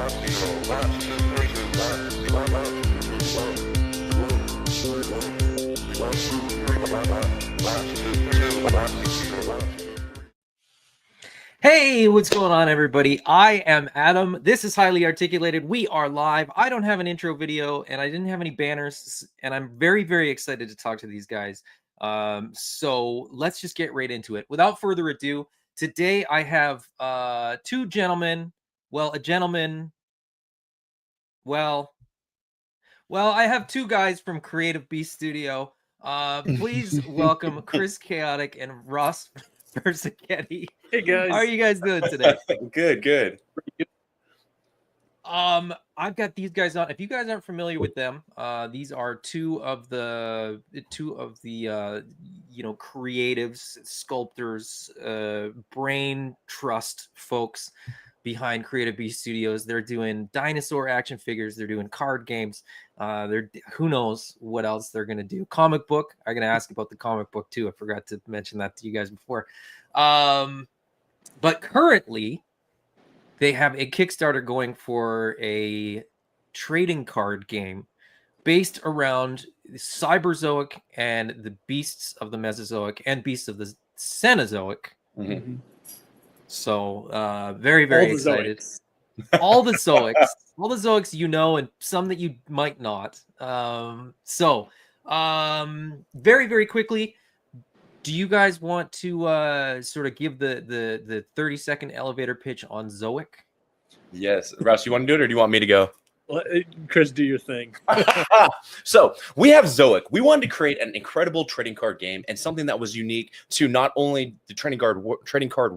Hey, what's going on, everybody? I am Adam. This is Highly Articulated. We are live. I don't have an intro video, and I didn't have any banners, and I'm very, very excited to talk to these guys. So let's just get right into it. Without further ado, today I have two gentlemen. Well, a gentleman. Well, I have two guys from Creative Beast Studio. Please welcome Chris Chaotic and Ross Persichetti. Hey guys, how are you guys doing today? Good. I've got these guys on. If you guys aren't familiar with them, these are two of the creatives, sculptors, brain trust folks behind Creative Beast Studios. They're doing dinosaur action figures. They're doing card games. Who knows what else they're gonna do. Comic book. I'm gonna ask about the comic book too. I forgot to mention that to you guys before. But currently, they have a Kickstarter going for a trading card game based around Cyberzoic and the beasts of the Mesozoic and beasts of the Cenozoic. Mm-hmm. So very, very excited. All the Zoics you know, and some that you might not. Very, very quickly, do you guys want to sort of give the 30-second elevator pitch on ZOIC? Yes. Ross, you want to do it or do you want me to go? Chris, do your thing. So we have ZOIC. We wanted to create an incredible trading card game and something that was unique to not only the trading card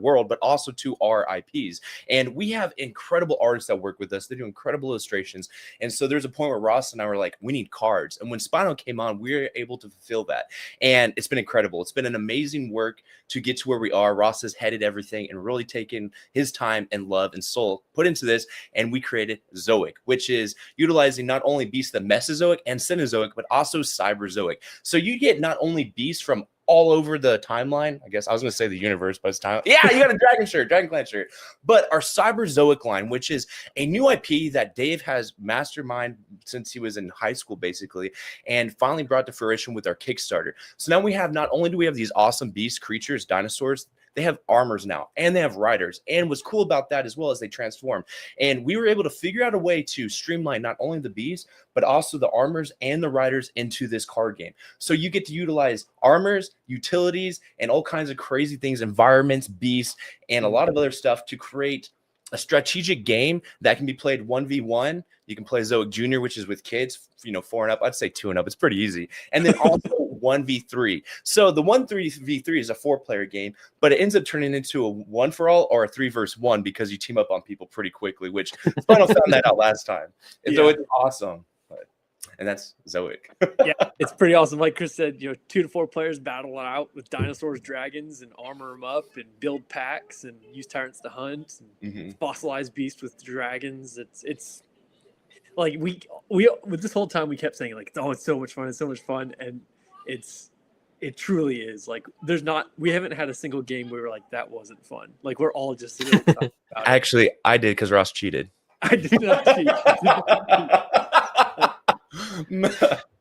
world, but also to our IPs. And we have incredible artists that work with us. They do incredible illustrations. And so there's a point where Ross and I were like, we need cards. And when Spino came on, we were able to fulfill that. And it's been incredible. It's been an amazing work to get to where we are. Ross has headed everything and really taken his time and love and soul put into this. And we created ZOIC, which is utilizing not only beasts of the Mesozoic and Cenozoic, but also Cyberzoic. So you get not only beasts from all over the timeline. I guess I was going to say the universe, but it's time. Yeah, you got a Dragon Clan shirt. But our Cyberzoic line, which is a new IP that Dave has masterminded since he was in high school, basically, and finally brought to fruition with our Kickstarter. So now we have, not only do we have these awesome beast creatures, dinosaurs, they have armors now, and they have riders. And what's cool about that as well is they transform. And we were able to figure out a way to streamline not only the beasts, but also the armors and the riders into this card game. So you get to utilize armors, utilities, and all kinds of crazy things, environments, beasts, and a lot of other stuff to create a strategic game that can be played 1v1. You can play ZOIC Junior, which is with kids, 4 and up. I'd say 2 and up. It's pretty easy. And then also 1v3. So the 1-3v3 is a 4-player game, but it ends up turning into a 1-for-all or a 3-versus-1 because you team up on people pretty quickly, which Spino found that out last time. And so it's awesome. And that's ZOIC. Yeah, it's pretty awesome. Like Chris said, 2 to 4 players battle it out with dinosaurs, dragons, and armor them up and build packs and use tyrants to hunt and fossilize beasts with dragons. It's like we with this whole time we kept saying like, oh, it's so much fun, and it truly is. Like we haven't had a single game where we're like, that wasn't fun. Like we're all just sitting there talking about Actually, I did because Ross cheated. I did not cheat.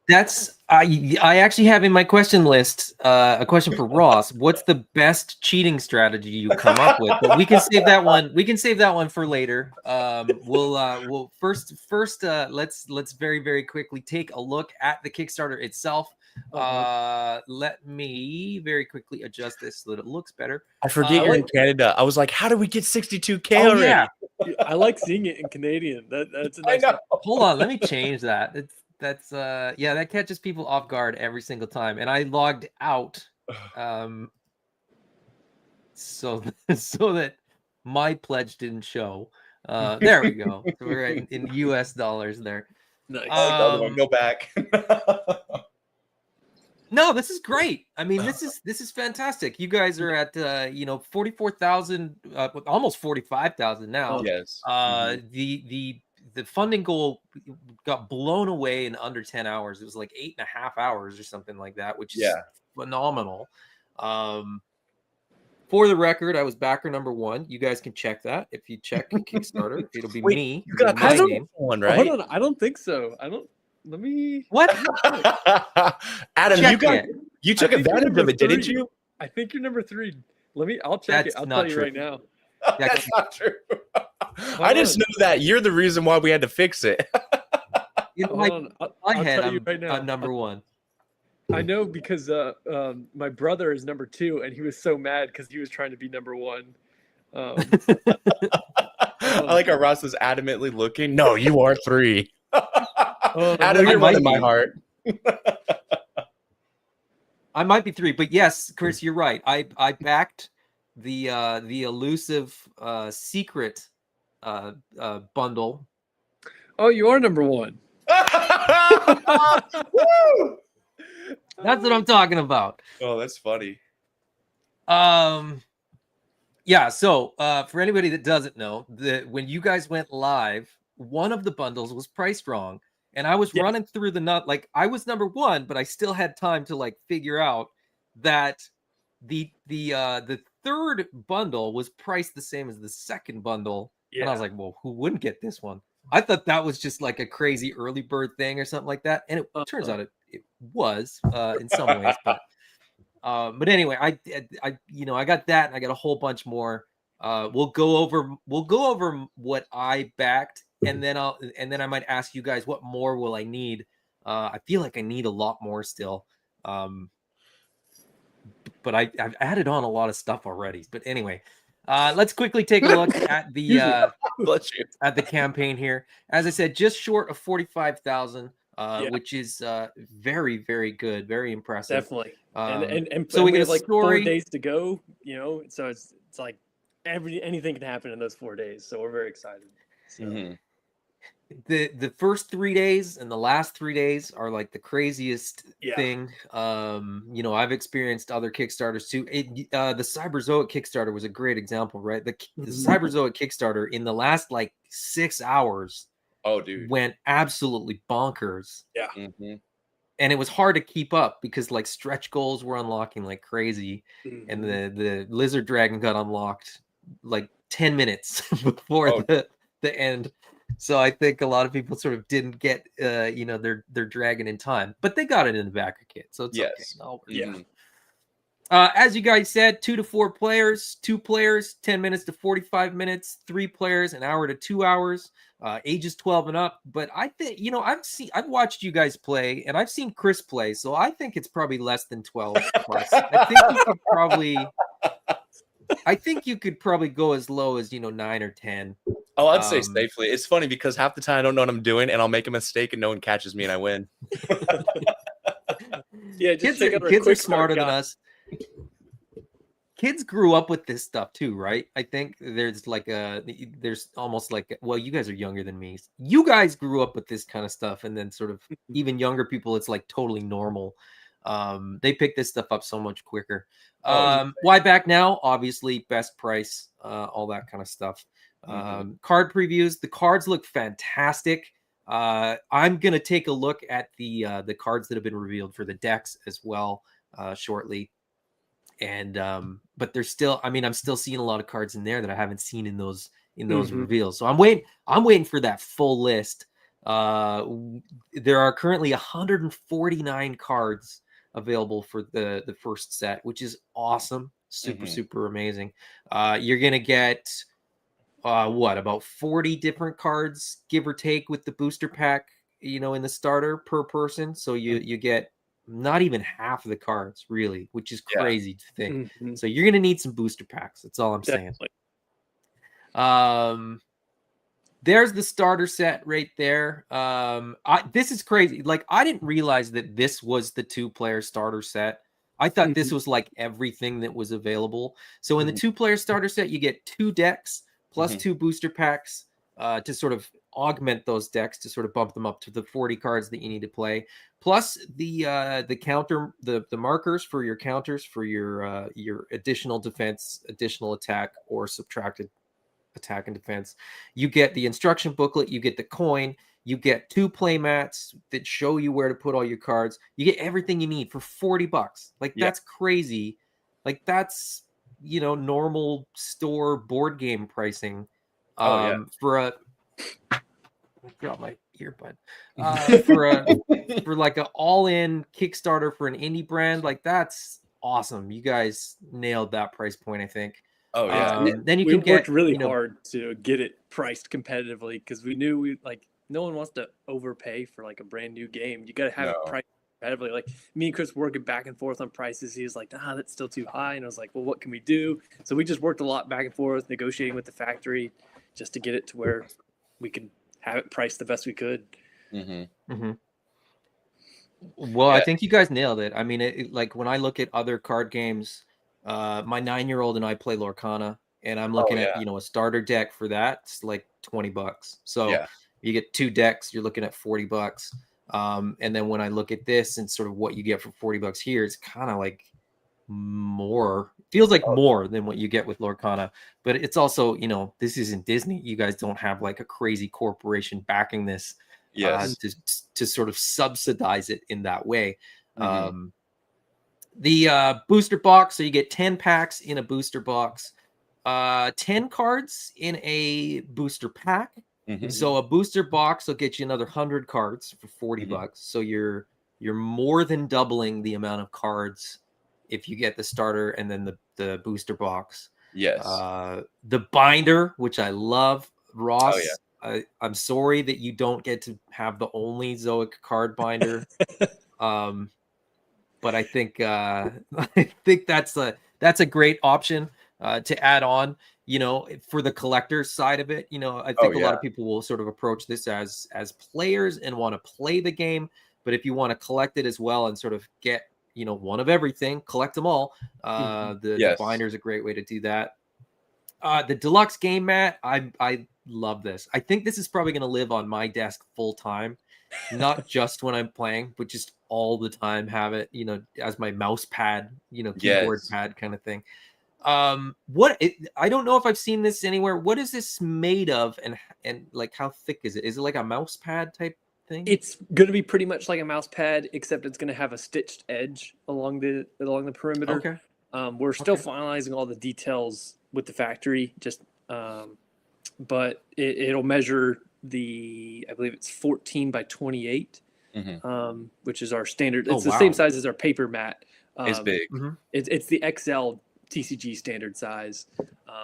That's I actually have in my question list a question for Ross. What's the best cheating strategy you come up with? But we can save that one. We can save that one for later. We'll first let's very, very quickly take a look at the Kickstarter itself. Let me very quickly adjust this so that it looks better. I forget you're in Canada. I was like, how do we get 62K already? Yeah. I like seeing it in Canadian. That's a nice. Hold on, let me change that. That catches people off guard every single time. And I logged out so that my pledge didn't show. There we go. So we're in US dollars there. Nice. Go back. No, this is great. I mean, this is fantastic. You guys are at 44,000, almost 45,000 now. Yes. The funding goal got blown away in under 10 hours. It was like 8.5 hours or something like that, which is phenomenal. for the record, I was backer number 1. You guys can check that. If you check Kickstarter, it'll be Wait, me. you got my this name. one, Oh, right? hold on, I don't think so. I don't. Let me. What? Adam, Check you took I think you're advantage of number it, didn't 3. you? I think you're number 3. I'll check That's it. I'll not tell you true. right now. That's not true. I just know that you're the reason why we had to fix it. In Hold my, on. my I'll head, tell you right now. I'm number 1. I know because my brother is number 2, and he was so mad because he was trying to be number 1. I like how Ross is adamantly looking. No, you are 3. Adam, you're one in my heart. I might be 3, but yes, Chris, you're right. I backed the elusive secret bundle. Oh, you are number 1. Woo! That's what I'm talking about. Oh, that's funny. Yeah, so for anybody that doesn't know, when you guys went live, one of the bundles was priced wrong, and I was running through the nut. Like, I was number 1, but I still had time to like figure out that the third bundle was priced the same as the second bundle. And I was like, well, who wouldn't get this one? I thought that was just like a crazy early bird thing or something like that, and it turns out it was in some ways, but anyway, I got that, and I got a whole bunch more. We'll go over what I backed, and then I might ask you guys what more will I need. I feel like I need a lot more still, but I've added on a lot of stuff already. But anyway, let's quickly take a look at the at the campaign here. As I said, just short of 45,000. Which is very, very good, very impressive. Definitely. And so we have like story. 4 days to go, so it's like anything can happen in those 4 days. So we're very excited. So. The first 3 days and the last 3 days are like the craziest thing. I've experienced other Kickstarters too. The ZOIC Kickstarter was a great example, right? The ZOIC Kickstarter in the last like 6 hours. Oh, dude, went absolutely bonkers. Yeah. And it was hard to keep up because like stretch goals were unlocking like crazy, and the lizard dragon got unlocked like 10 minutes before the end. So I think a lot of people sort of didn't get their dragon in time, but they got it in the backer kit, so it's okay. As you guys said, 2 to 4 players, 2 players, 10 minutes to 45 minutes, 3 players, an hour to 2 hours, ages 12 and up. But I think, I've watched you guys play, and I've seen Chris play, so I think it's probably less than 12 plus. I think you could probably go as low as 9 or 10. Oh, I'd say safely. It's funny because half the time I don't know what I'm doing, and I'll make a mistake, and no one catches me, and I win. Kids are smarter than us. Kids grew up with this stuff too, right? I think there's almost like, well, you guys are younger than me. You guys grew up with this kind of stuff, and then sort of even younger people, it's like totally normal. They pick this stuff up so much quicker. Why back now? Obviously, best price, all that kind of stuff. Card previews. The cards look fantastic. I'm gonna take a look at the cards that have been revealed for the decks as well shortly. And but there's still, I'm still seeing a lot of cards in there that I haven't seen in those reveals. So I'm waiting for that full list. There are currently 149 cards available for the first set, which is awesome. Super amazing. You're gonna get about 40 different cards, give or take, with the booster pack, in the starter per person. So you get not even half of the cards, really, which is crazy to think. So you're gonna need some booster packs. That's all I'm saying. There's the starter set right there. This is crazy. Like, I didn't realize that this was the 2-player starter set. I thought this was like everything that was available. So in the 2-player starter set, you get 2 decks plus 2 booster packs to sort of augment those decks, to sort of bump them up to the 40 cards that you need to play, plus the counter, the markers for your counters for your additional defense, additional attack, or subtracted attack and defense. You get the instruction booklet, you get the coin, you get 2 play mats that show you where to put all your cards. You get everything you need for $40. Like, that's crazy. Like, that's normal store board game pricing. Oh, For a I dropped my earbud. For like an all-in Kickstarter for an indie brand, like that's awesome. You guys nailed that price point, I think. Oh, yeah. Then you we can worked get really hard to get it priced competitively because we knew no one wants to overpay for like a brand new game. You got to have it priced competitively. Like me and Chris working back and forth on prices. He was like, that's still too high. And I was like, well, what can we do? So we just worked a lot back and forth, negotiating with the factory just to get it to where we could have it priced the best we could. Well, I think you guys nailed it. I mean, like when I look at other card games, my 9-year-old and I play Lorcana, and I'm looking at a starter deck for that. It's like $20. So you get 2 decks, you're looking at $40. And then when I look at this and sort of what you get for $40 here, it's kind of like more. Feels like more than what you get with Lorcana. But it's also, this isn't Disney. You guys don't have like a crazy corporation backing this. To sort of subsidize it in that way. The booster box, so you get 10 packs in a booster box, 10 cards in a booster pack. So a booster box will get you another 100 cards for $40. So you're more than doubling the amount of cards if you get the starter and then the booster box. The binder, which I love, Ross. I'm sorry that you don't get to have the only ZOIC card binder, but I think that's a great option to add on. For the collector side of it, I think a lot of people will sort of approach this as players and want to play the game, but if you want to collect it as well and sort of get one of everything, collect them all. The binder is a great way to do that. The deluxe game mat, I love this. I think this is probably going to live on my desk full time, not just when I'm playing, but just all the time have it, as my mouse pad, keyboard pad kind of thing. I don't know if I've seen this anywhere. What is this made of, and like how thick is it? Is it like a mouse pad type thing? It's going to be pretty much like a mouse pad, except it's going to have a stitched edge along the perimeter. Okay. We're still finalizing all the details with the factory, but it'll measure I believe it's 14 by 28, which is our standard. It's the same size as our paper mat. It's big. It's the XL TCG standard size,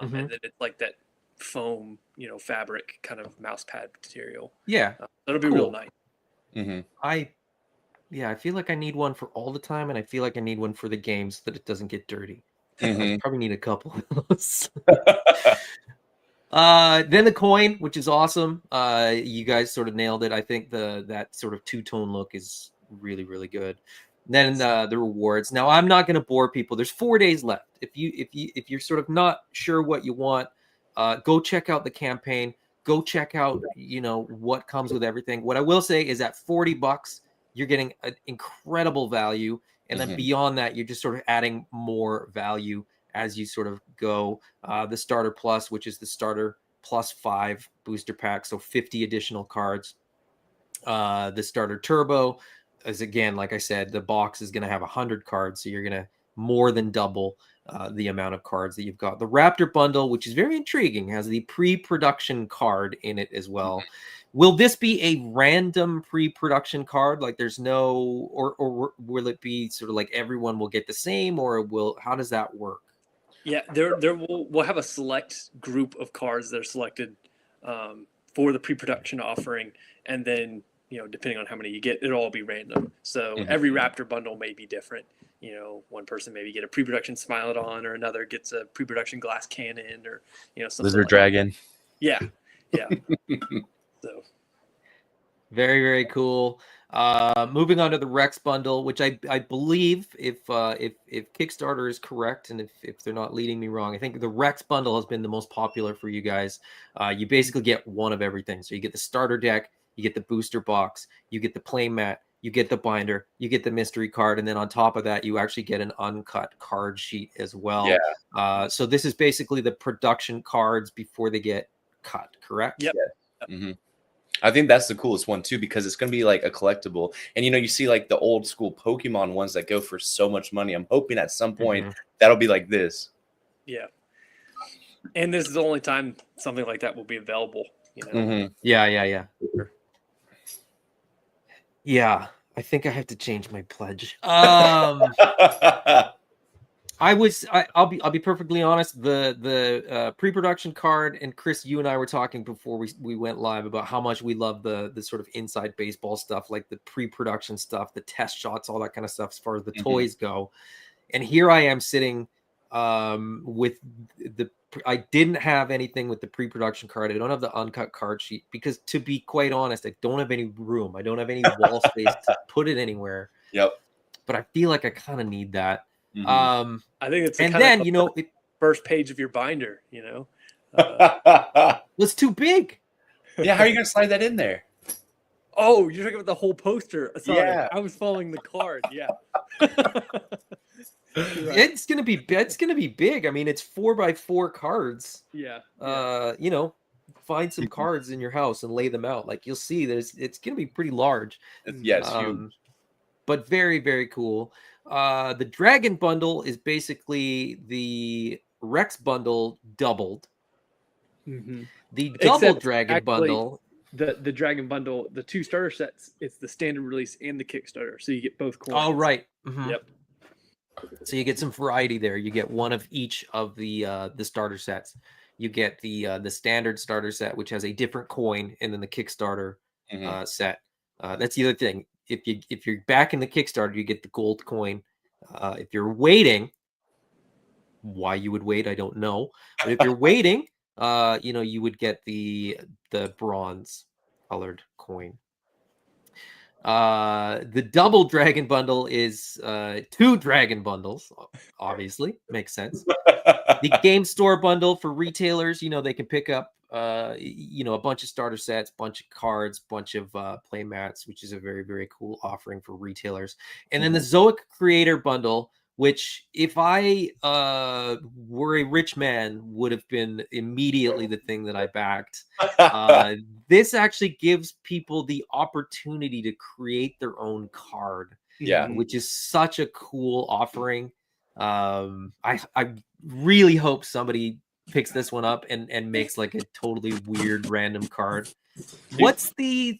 and then it's like that foam, fabric kind of mouse pad material. Yeah, that'll be real nice. I feel like I need one for all the time, and I feel like I need one for the games so that it doesn't get dirty. I probably need a couple of those. Then the coin, which is awesome. You guys sort of nailed it. I think that sort of two-tone look is really, really good. And then the rewards. Now, I'm not going to bore people. There's 4 days left. If you're sort of not sure what you want, go check out the campaign. Go check out what comes with everything. What I will say is at $40, you're getting an incredible value. And then beyond that, you're just sort of adding more value as you sort of go. The Starter Plus, which is the Starter Plus 5 booster pack, so 50 additional cards. The Starter Turbo is, again, like I said, the box is going to have 100 cards, so you're going to more than double the amount of cards that you've got. The Raptor Bundle, which is very intriguing, has the pre-production card in it as well. Will this be a random pre-production card? Like there's no, or will it be sort of like everyone will get the same, or how does that work? Yeah, we'll have a select group of cards that are selected for the pre-production offering, and then depending on how many you get, it'll all be random. So every Raptor bundle may be different. One person maybe get a pre-production Smilodon, or another gets a pre-production Glass Cannon, or something Lizard like Dragon. Yeah. So very, very cool. Moving on to the Rex bundle, which I believe, if Kickstarter is correct, and if they're not leading me wrong, I think the Rex bundle has been the most popular for you guys. You basically get one of everything. So you get the starter deck, you get the booster box, you get the play mat, you get the binder, you get the mystery card, and then on top of that, you actually get an uncut card sheet as well. So this is basically the production cards before they get cut, correct? Yep. I think that's the coolest one too, because it's going to be like a collectible. And you see like the old school Pokemon ones that go for so much money. I'm hoping at some point that'll be like this. Yeah. And this is the only time something like that will be available, you know. Mhm. Yeah. Yeah, I think I have to change my pledge. I'll be perfectly honest. The pre-production card, and Chris, you and I were talking before we went live about how much we love the sort of inside baseball stuff, like the pre-production stuff, the test shots, all that kind of stuff as far as the toys go. And here I am sitting with I didn't have anything with the pre-production card. I don't have the uncut card sheet because, to be quite honest, I don't have any room. I don't have any wall space to put it anywhere. Yep. But I feel like I kind of need that. I think it's and then, you know, first page of your binder, you know. It's too big. Yeah, how are you going to slide that in there? Oh, you're talking about the whole poster. Sorry, Yeah. I was following the card. Yeah. It's gonna be big. I mean, it's 4x4 cards. Yeah. You know, find some cards in your house and lay them out. Like, you'll see it's gonna be pretty large. Yes, huge. But very, very cool. The Dragon bundle is basically the Rex bundle doubled. The double Dragon bundle. The Dragon bundle, the 2 starter sets, it's the standard release and the Kickstarter, so you get both coins. Oh, right. Yep. So you get some variety there. You get one of each of the starter sets. You get the standard starter set, which has a different coin, and then the Kickstarter set. That's the other thing. If you're back in the Kickstarter, you get the gold coin. If you're waiting, why you would wait, I don't know. But if you're waiting, you know, you would get the bronze colored coin. The double Dragon bundle is 2 Dragon bundles, obviously makes sense. The game store bundle for retailers, you know, they can pick up you know, a bunch of starter sets, bunch of cards, bunch of play mats, which is a very, very cool offering for retailers. And then the ZOIC creator bundle, which, if I were a rich man, would have been immediately the thing that I backed. This actually gives people the opportunity to create their own card, which is such a cool offering. I really hope somebody picks this one up and makes like a totally weird random card. What's the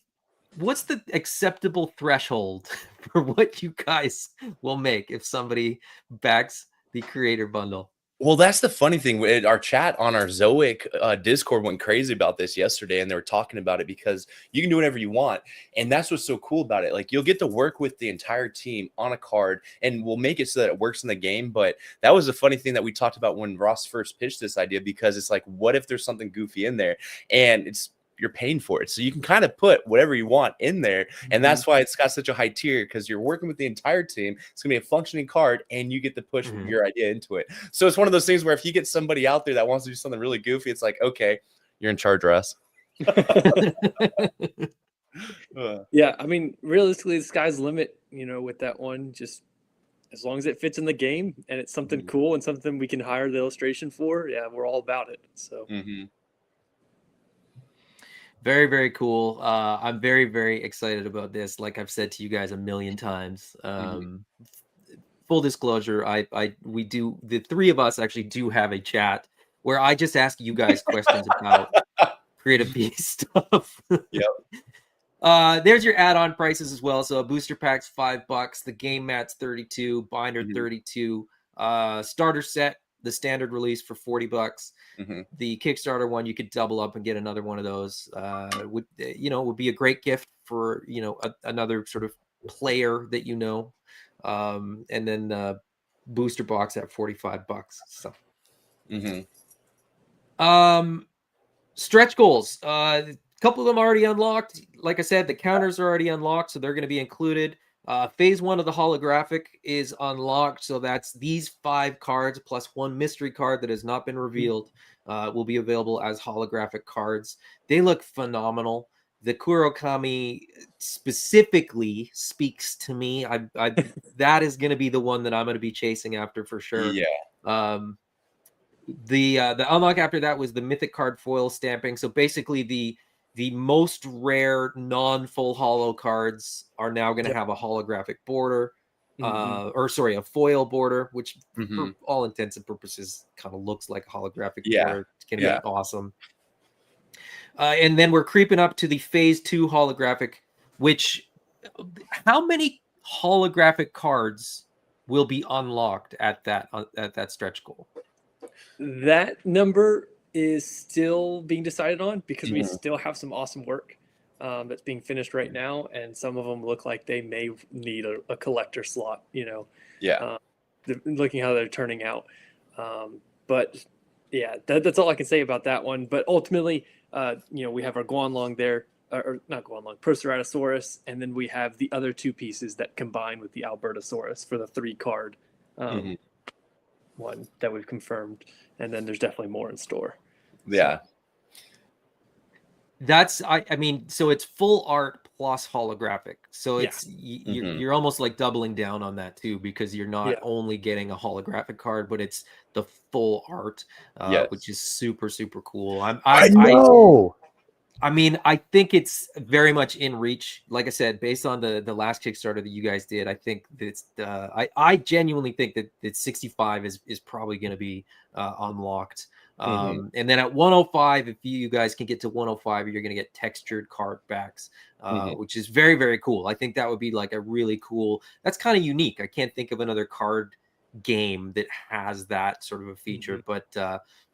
acceptable threshold for what you guys will make if somebody backs the creator bundle? Well, that's the funny thing. Our chat on our ZOIC Discord went crazy about this yesterday, and they were talking about it because you can do whatever you want. And that's what's so cool about it. Like, you'll get to work with the entire team on a card, and we'll make it so that it works in the game. But that was a funny thing that we talked about when Ross first pitched this idea, because it's like, what if there's something goofy in there? And you're paying for it, so you can kind of put whatever you want in there. And that's why it's got such a high tier, because you're working with the entire team. It's gonna be a functioning card, and you get to push your idea into it. So it's one of those things where if you get somebody out there that wants to do something really goofy, it's like, okay, you're in charge, Russ. Yeah, I mean, realistically, the sky's the limit, you know, with that one. Just as long as it fits in the game and it's something cool and something we can hire the illustration for, yeah, we're all about it. So very, very cool. I'm very, very excited about this. Like I've said to you guys a million times. Full disclosure, we do, the 3 of us actually do have a chat where I just ask you guys questions about creative piece stuff. There's your add-on prices as well. So a booster pack's $5, the game mat's $32, binder $32, starter set, the standard release for $40. The Kickstarter one, you could double up and get another one of those. Would be a great gift for, you know, another sort of player that you know. And then booster box at $45. So stretch goals. A couple of them already unlocked. Like I said, the counters are already unlocked, so they're going to be included. Phase 1 of the holographic is unlocked, so that's these 5 cards plus 1 mystery card that has not been revealed will be available as holographic cards. They look phenomenal. The Kurokami specifically speaks to me. That is going to be the one that I'm going to be chasing after for sure. The unlock after that was the mythic card foil stamping. So basically the most rare non-full holo cards are now going to have a holographic border. or sorry, a foil border, which Mhm. for all intents and purposes kind of looks like a holographic Yeah. border. It's gonna Yeah. be awesome. And then we're creeping up to the phase 2 holographic, which how many holographic cards will be unlocked at that stretch goal? That number is still being decided on because we Mhm. still have some awesome work that's being finished right now, and some of them look like they may need a collector slot. Yeah. Looking how they're turning out. But yeah, that's all I can say about that one. But ultimately, we have our Guanlong there, or not Guanlong, Proceratosaurus, and then we have the other two pieces that combine with the Albertosaurus for the 3-card Mhm. one that we've confirmed. And then there's definitely more in store. Yeah. That's I mean, so it's full art plus holographic. So Yeah. it's Mhm. you're almost like doubling down on that too, because you're not Yeah. only getting a holographic card, but it's the full art, Yes. which is super super cool. I know. I mean, I think it's very much in reach. Like I said, based on the last Kickstarter that you guys did, I think that's I genuinely think that 65 is probably going to be unlocked. And then at 105, if you guys can get to 105, you're going to get textured card backs, which is very very cool. I think that would be like a really cool. That's kind of unique. I can't think of another card game that has that sort of a feature, but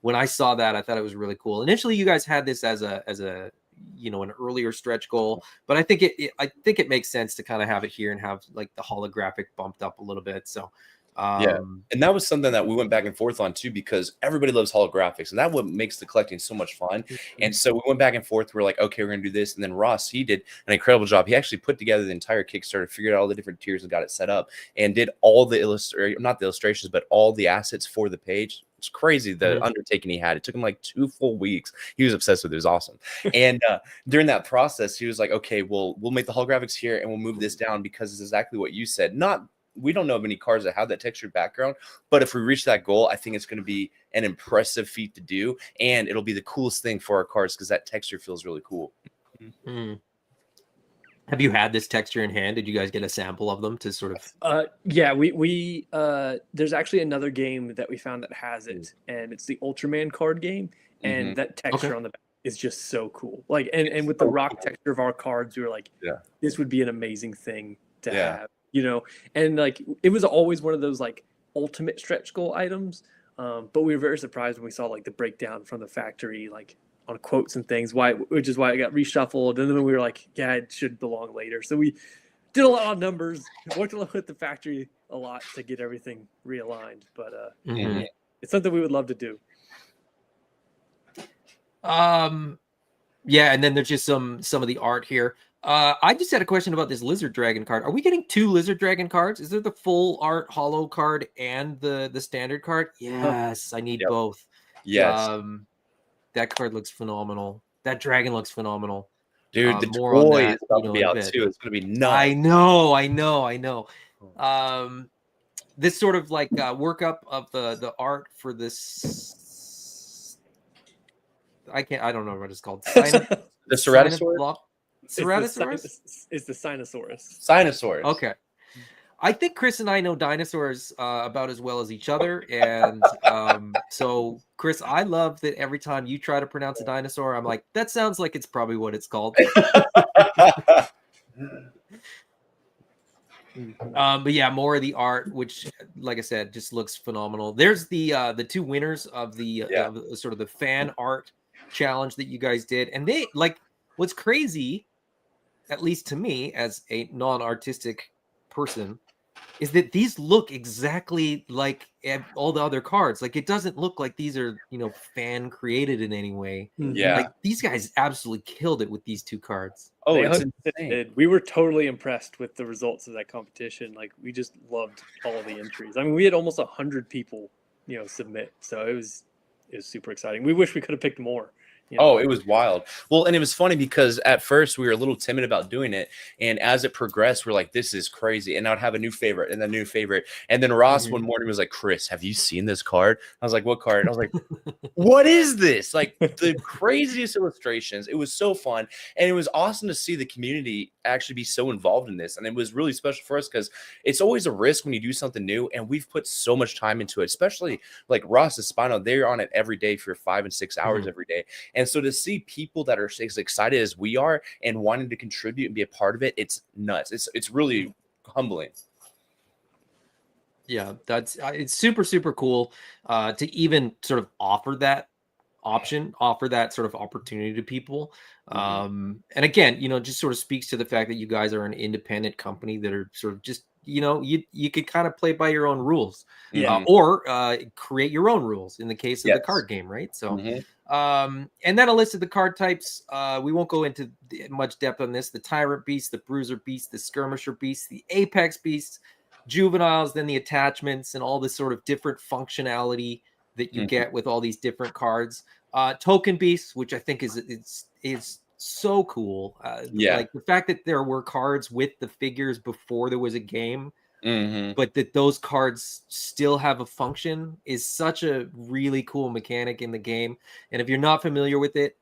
when I saw that, I thought it was really cool. Initially, you guys had this as a an earlier stretch goal, but I think it makes sense to kind of have it here and have like the holographic bumped up a little bit. So Yeah, and that was something that we went back and forth on too, because everybody loves holographics, and that what makes the collecting so much fun. And so we went back and forth. We're like, okay, we're gonna do this, and then Ross, he did an incredible job. He actually put together the entire Kickstarter, figured out all the different tiers, and got it set up, and did all the not the illustrations, but all the assets for the page. It's crazy the undertaking he had. It took him like 2 full weeks. He was obsessed with it. It was awesome. And during that process, he was like, okay, we'll make the holographics here, and we'll move this down because it's exactly what you said. We don't know of any cards that have that textured background, but if we reach that goal, I think it's going to be an impressive feat to do, and it'll be the coolest thing for our cards because that texture feels really cool. Have you had this texture in hand? Did you guys get a sample of them to sort of? Yeah, we there's actually another game that we found that has it, and it's the Ultraman card game, and that texture on the back is just so cool. Like, and with the rock texture of our cards, we were like, this would be an amazing thing to have. And like it was always one of those like ultimate stretch goal items, but we were very surprised when we saw like the breakdown from the factory, like on quotes and things, which is why it got reshuffled, and then we were like, yeah, it should belong later. So we did a lot of numbers, worked with the factory a lot to get everything realigned, but it's something we would love to do. Yeah, and then there's just some of the art here. I just had a question about this lizard dragon card. Are we getting 2 lizard dragon cards? Is there the full art holo card and the standard card? Yes, I need both. Yes. That card looks phenomenal. That dragon looks phenomenal. Dude, the more on toy that, is about to be out too. It's going to be nuts. I know. This sort of like workup of the art for this. I don't know what it's called. The Ceratosaurus? Ceratosaurus? It's the Sinosaurus. Sinosaurus. Okay. I think Chris and I know dinosaurs about as well as each other. And so, Chris, I love that every time you try to pronounce a dinosaur, I'm like, that sounds like it's probably what it's called. But yeah, more of the art, which, like I said, just looks phenomenal. There's the 2 winners of the sort of the fan art challenge that you guys did. And they like what's crazy, at least to me as a non-artistic person, is that these look exactly like all the other cards. Like it doesn't look like these are fan created in any way. Like these guys absolutely killed it with these 2 cards. Oh, it's insane. We were totally impressed with the results of that competition. Like we just loved all the entries. I mean, we had almost 100 people submit, so it was super exciting. We wish we could have picked more. You know? Oh, it was wild. Well, and it was funny because at first we were a little timid about doing it. And as it progressed, we're like, this is crazy. And I'd have a new favorite and a new favorite. And then Ross one morning was like, Chris, have you seen this card? I was like, what card? I was like, what is this? Like the craziest illustrations. It was so fun. And it was awesome to see the community actually be so involved in this. And it was really special for us because it's always a risk when you do something new. And we've put so much time into it, especially like Ross's Spino. They're on it every day for 5 and 6 hours every day. And so to see people that are as excited as we are and wanting to contribute and be a part of it, it's nuts. It's really humbling. Yeah, that's it's super cool to even sort of offer that option, offer that sort of opportunity to people. And again, you know, just sort of speaks to the fact that you guys are an independent company that are sort of just, you know, you could kind of play by your own rules, or create your own rules in the case of the card game, right? So and then a list of the card types. We won't go into much depth on this. The Tyrant Beast, the Bruiser Beast, the Skirmisher Beast, the Apex Beasts, juveniles, then the attachments, and all this sort of different functionality that you get with all these different cards. Token Beasts, which I think is so cool. Like the fact that there were cards with the figures before there was a game, but that those cards still have a function is such a really cool mechanic in the game. And if you're not familiar with it,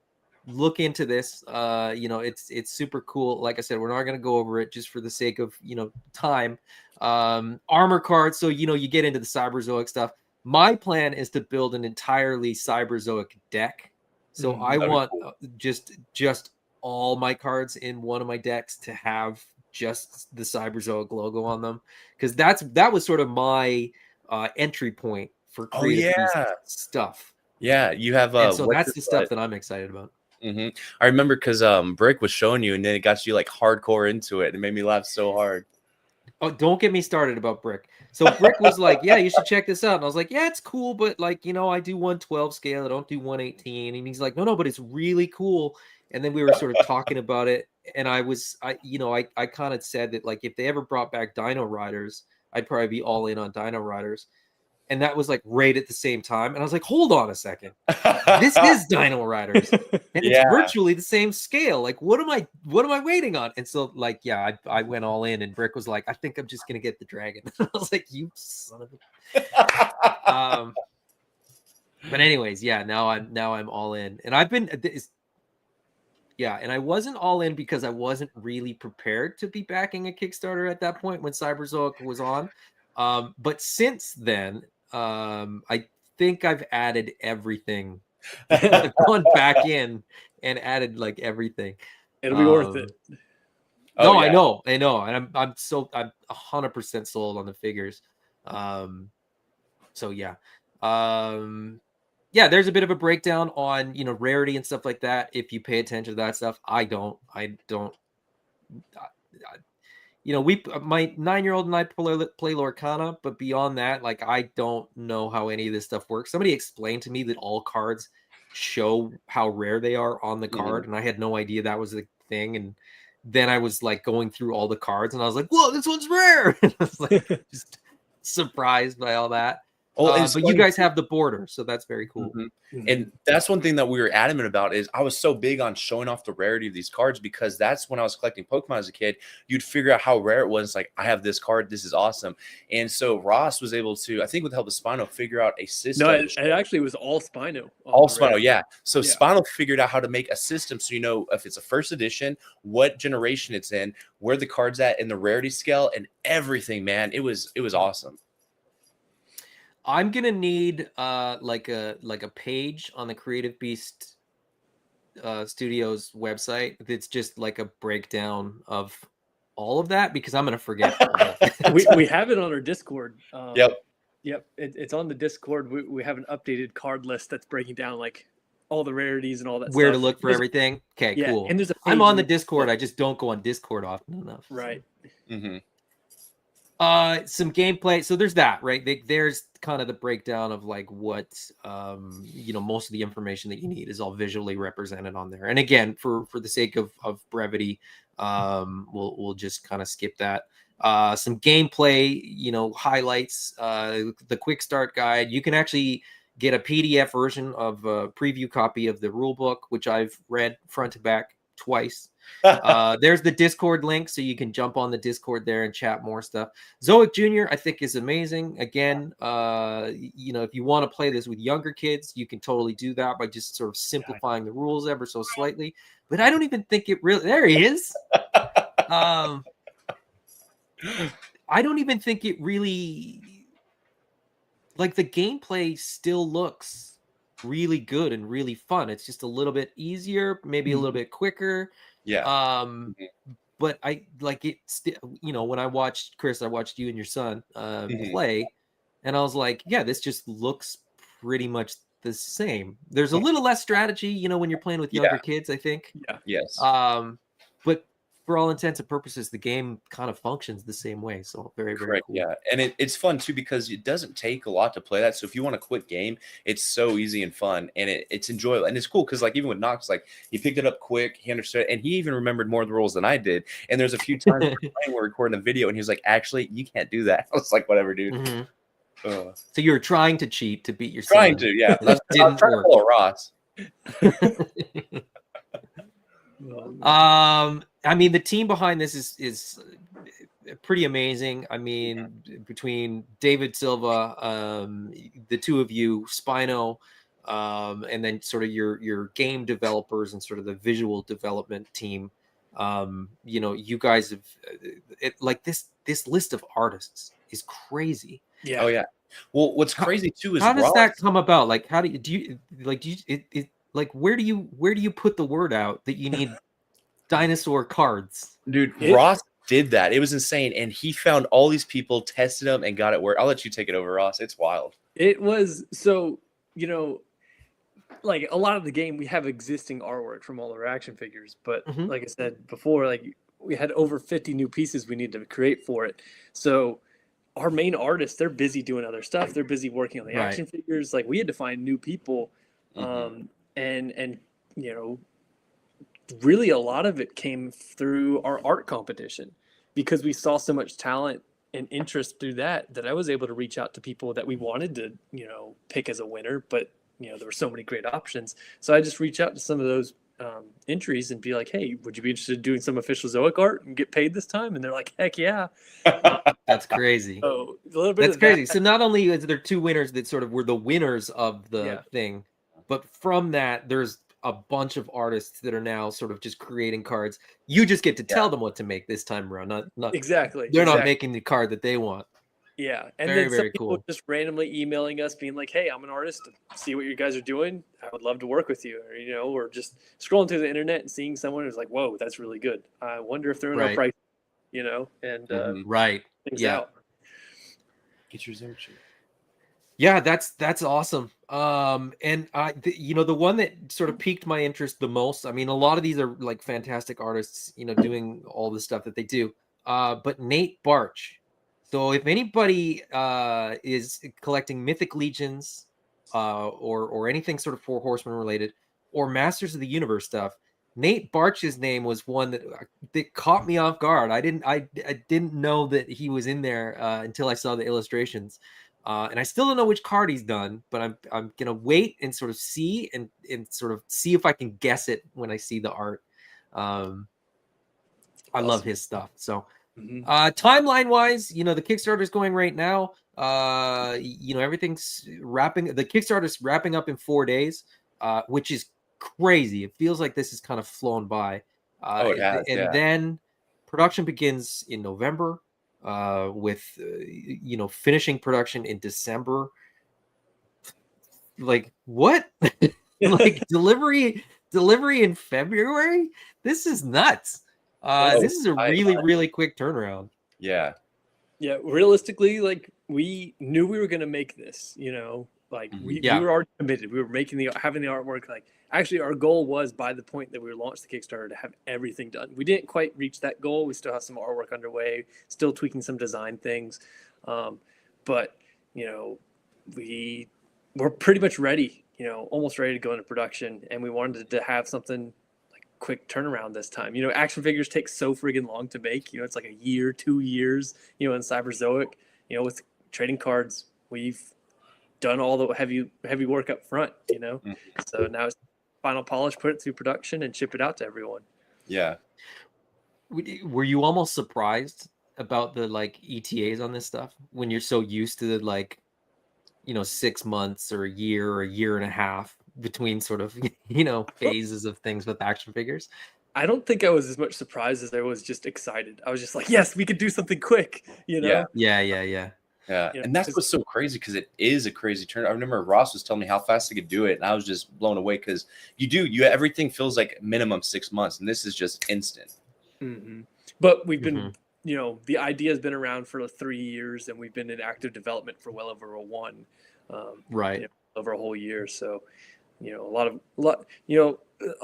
look into this. You know, it's super cool. Like I said, we're not going to go over it just for the sake of, you know, time. Armor cards, so you know, you get into the Cyberzoic stuff. My plan is to build an entirely Cyberzoic deck. So I want just all my cards in one of my decks to have just the Cyberzoic logo on them, because that was sort of my entry point for creative stuff. Yeah, you have and so that's the stuff that I'm excited about. I remember because Brick was showing you, and then it got you like hardcore into it. It made me laugh so hard. Oh, don't get me started about Brick. So Brick was like, yeah, you should check this out. And I was like, yeah, it's cool, but like, you know, I do 112 scale, I don't do 118. And he's like, no, but it's really cool. And then we were sort of talking about it, and I kind of said that like if they ever brought back Dino Riders, I'd probably be all in on Dino Riders. And that was like right at the same time. And I was like, hold on a second. This is Dino Riders. And it's virtually the same scale. Like, what am I waiting on? And so like, yeah, I went all in, and Brick was like, I think I'm just gonna get the dragon. I was like, you son of a but anyways, yeah, now I'm all in. And I've been and I wasn't all in because I wasn't really prepared to be backing a Kickstarter at that point when Cyberzoic was on. But since then, I think I've added everything. I've gone back in and added like everything. It'll be worth it. No, I know, and I'm 100% sold on the figures. So yeah. Yeah, there's a bit of a breakdown on, you know, rarity and stuff like that. If you pay attention to that stuff, I don't. You know, my 9-year-old and I play Lorcana, but beyond that, like, I don't know how any of this stuff works. Somebody explained to me that all cards show how rare they are on the card, and I had no idea that was the thing. And then I was like going through all the cards, and I was like, "Whoa, this one's rare!" And I was like, just surprised by all that. But you guys have the border, so that's very cool. And that's one thing that we were adamant about is I was so big on showing off the rarity of these cards, because that's when I was collecting Pokemon as a kid. You'd figure out how rare it was. Like, I have this card, this is awesome. And so Ross was able to, I think with the help of Spino, figure out a system. No, it actually was all Spino. All Spino, yeah. So Spino figured out how to make a system so you know if it's a first edition, what generation it's in, where the card's at in the rarity scale, and everything, man. It was awesome. I'm gonna need like a page on the Creative Beast Studios website that's just like a breakdown of all of that, because I'm gonna forget. we have it on our Discord. Yep, it's on the Discord. We have an updated card list that's breaking down like all the rarities and all that. Where stuff. to look for everything. Okay, cool. And I'm on the Discord. I just don't go on Discord often enough. Right. Some gameplay. So there's that, right? There's kind of the breakdown of like what, you know, most of the information that you need is all visually represented on there. And again, for the sake of brevity, we'll just kind of skip that. Some gameplay, you know, highlights, the quick start guide. You can actually get a PDF version of a preview copy of the rule book, which I've read front to back twice. There's the Discord link, so you can jump on the Discord there and chat more stuff. ZOIC Jr. I think is amazing. Again, you know, if you want to play this with younger kids, you can totally do that by just sort of simplifying the rules ever so slightly. But I don't even think it really. There he is. I don't even think it really, like, the gameplay still looks really good and really fun. It's just a little bit easier, maybe a little bit quicker. Yeah. But I like it still, you know, when I watched Chris, I watched you and your son play, and I was like, yeah, this just looks pretty much the same. There's a little less strategy, you know, when you're playing with younger kids, I think. Yeah. Yes. But for all intents and purposes, the game kind of functions the same way. So very, very Correct. cool. Yeah. And it's fun too, because it doesn't take a lot to play that. So if you want to quit game, it's so easy and fun, and it's enjoyable. And it's cool because, like, even with Knox, like, he picked it up quick, he understood it, and he even remembered more of the rules than I did. And there's a few times we're recording a video and he was like, actually, you can't do that. I was like, whatever, dude. So you were trying to cheat to beat your Trying son. to, yeah. That didn't work. Ross. I mean, the team behind this is pretty amazing. I mean, between David Silva, the two of you, Spino, and then sort of your game developers and sort of the visual development team. You know, you guys have like this list of artists is crazy. Yeah. Oh yeah. Well, what's crazy too is how does Ross, that come about? Like, how do you like where do you put the word out that you need dinosaur cards? dude? Ross did that. It was insane, and he found all these people, tested them, and got it work. I'll let you take it over, Ross. It's wild. It was, so, you know, like, a lot of the game, we have existing artwork from all our action figures, but like I said before, like, we had over 50 new pieces we needed to create for it. So our main artists, they're busy doing other stuff. They're busy working on the action figures. Like, we had to find new people. And you know, really a lot of it came through our art competition, because we saw so much talent and interest through that I was able to reach out to people that we wanted to, you know, pick as a winner, but, you know, there were so many great options. So I just reach out to some of those entries and be like, hey, would you be interested in doing some official ZOIC art and get paid this time? And they're like, heck yeah. That's crazy. So a little bit That's crazy. So not only is there two winners that sort of were the winners of the thing, but from that, there's a bunch of artists that are now sort of just creating cards. You just get to tell them what to make this time around. Not exactly. They're not making the card that they want. Yeah. And Very, then some very people cool. just randomly emailing us being like, hey, I'm an artist. See what you guys are doing. I would love to work with you. Or, you know, or just scrolling through the internet and seeing someone who's like, whoa, that's really good. I wonder if they're in our price, you know, and things out. Get your ZOIC shirt. Yeah, that's awesome. And you know, the one that sort of piqued my interest the most, I mean, a lot of these are like fantastic artists, you know, doing all the stuff that they do. But Nate Barch. So if anybody is collecting Mythic Legions or anything sort of Four Horsemen related, or Masters of the Universe stuff, Nate Barch's name was one that caught me off guard. I didn't know that he was in there until I saw the illustrations. And I still don't know which card he's done, but I'm gonna wait and sort of see and sort of see if I can guess it when I see the art. I love his stuff. So timeline wise, you know, the Kickstarter is going right now. You know, everything's wrapping. The Kickstarter's wrapping up in 4 days, which is crazy. It feels like this has kind of flown by. Then production begins in November. With you know, finishing production in December. Like, what? Like delivery in February? This is nuts. This is a really quick turnaround. Yeah, realistically, like, we knew we were gonna make this, you know, like we were already committed. We were having the artwork. Like, actually, our goal was, by the point that we launched the Kickstarter, to have everything done. We didn't quite reach that goal. We still have some artwork underway, still tweaking some design things. But, you know, we're pretty much ready, you know, almost ready to go into production. And we wanted to have something like quick turnaround this time. You know, action figures take so friggin' long to make. You know, it's like a year, 2 years, you know, in Cyber ZOIC. You know, with trading cards, we've done all the heavy work up front, you know. Mhm. So now it's final polish, put it through production, and ship it out to everyone. Yeah. Were you almost surprised about the like ETAs on this stuff when you're so used to the like, 6 months or a year and a half between sort of, phases of things with action figures? I don't think I was as much surprised as I was just excited. I was just like, yes, we could do something quick, you know? Yeah. Yeah. Yeah, You know, and that's 'cause- what's so crazy because it is a crazy turn. I remember Ross was telling me how fast they could do it, and I was just blown away because everything feels like minimum 6 months, and this is just instant. But we've been, the idea has been around for 3 years, and we've been in active development for well over Right. over a whole year. So, a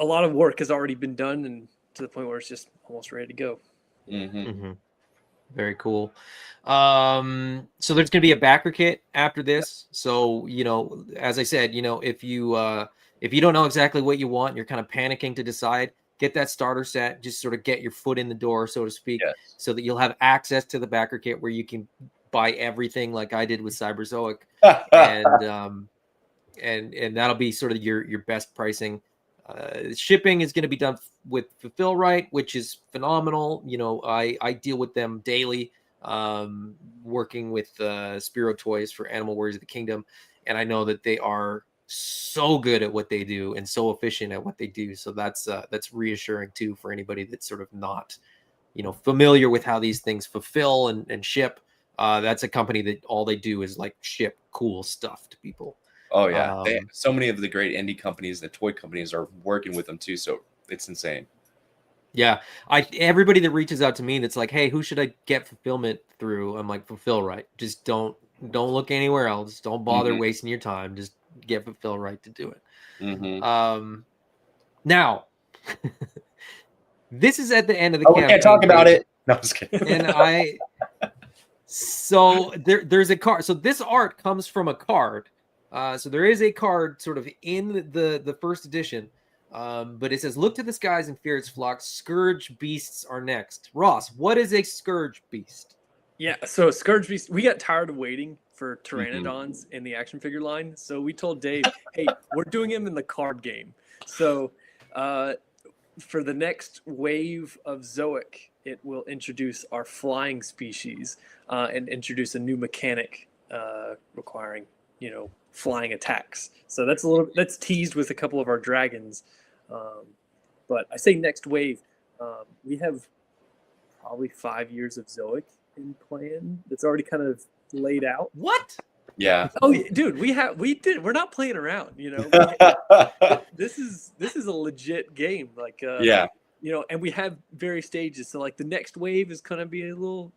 lot of work has already been done, and to the point where it's just almost ready to go. Very cool. So there's going to be a backer kit after this. So, as I said, if you don't know exactly what you want, you're kind of panicking to decide, get that starter set, just sort of get your foot in the door, so to speak, so that you'll have access to the backer kit where you can buy everything like I did with Cyber ZOIC. and that'll be sort of your best pricing. Shipping is going to be done with Fulfill Right, which is phenomenal. I deal with them daily, working with Spiro Toys for Animal Warriors of the Kingdom, and I know that they are so good at what they do and so efficient at what they do. So that's reassuring too for anybody that's sort of not, familiar with how these things fulfill and ship. That's a company that all they do is like ship cool stuff to people. Oh yeah, so many of the great indie companies, the toy companies, are working with them too. So it's insane. Yeah, everybody that reaches out to me that's like, hey, who should I get fulfillment through? I'm like, Fulfill Right. Just don't look anywhere else. Don't bother wasting your time. Just get Fulfill Right to do it. Now, this is at the end of the campaign. We can't talk about it. No, I'm just kidding. And so there's a card. So this art comes from a card. So there is a card sort of in the first edition, but it says, look to the skies and fear its flocks. Scourge beasts are next. Ross, what is a Scourge beast? Yeah, so Scourge beast, we got tired of waiting for Pteranodons in the action figure line. So we told Dave, hey, we're doing him in the card game. So for the next wave of ZOIC, it will introduce our flying species and introduce a new mechanic requiring, flying attacks. So that's teased with a couple of our dragons. But I say next wave, we have probably 5 years of ZOIC in plan that's already kind of laid out. What? Yeah. Oh, dude, we're not playing around, This is a legit game. Like, and we have various stages. So like the next wave is going to be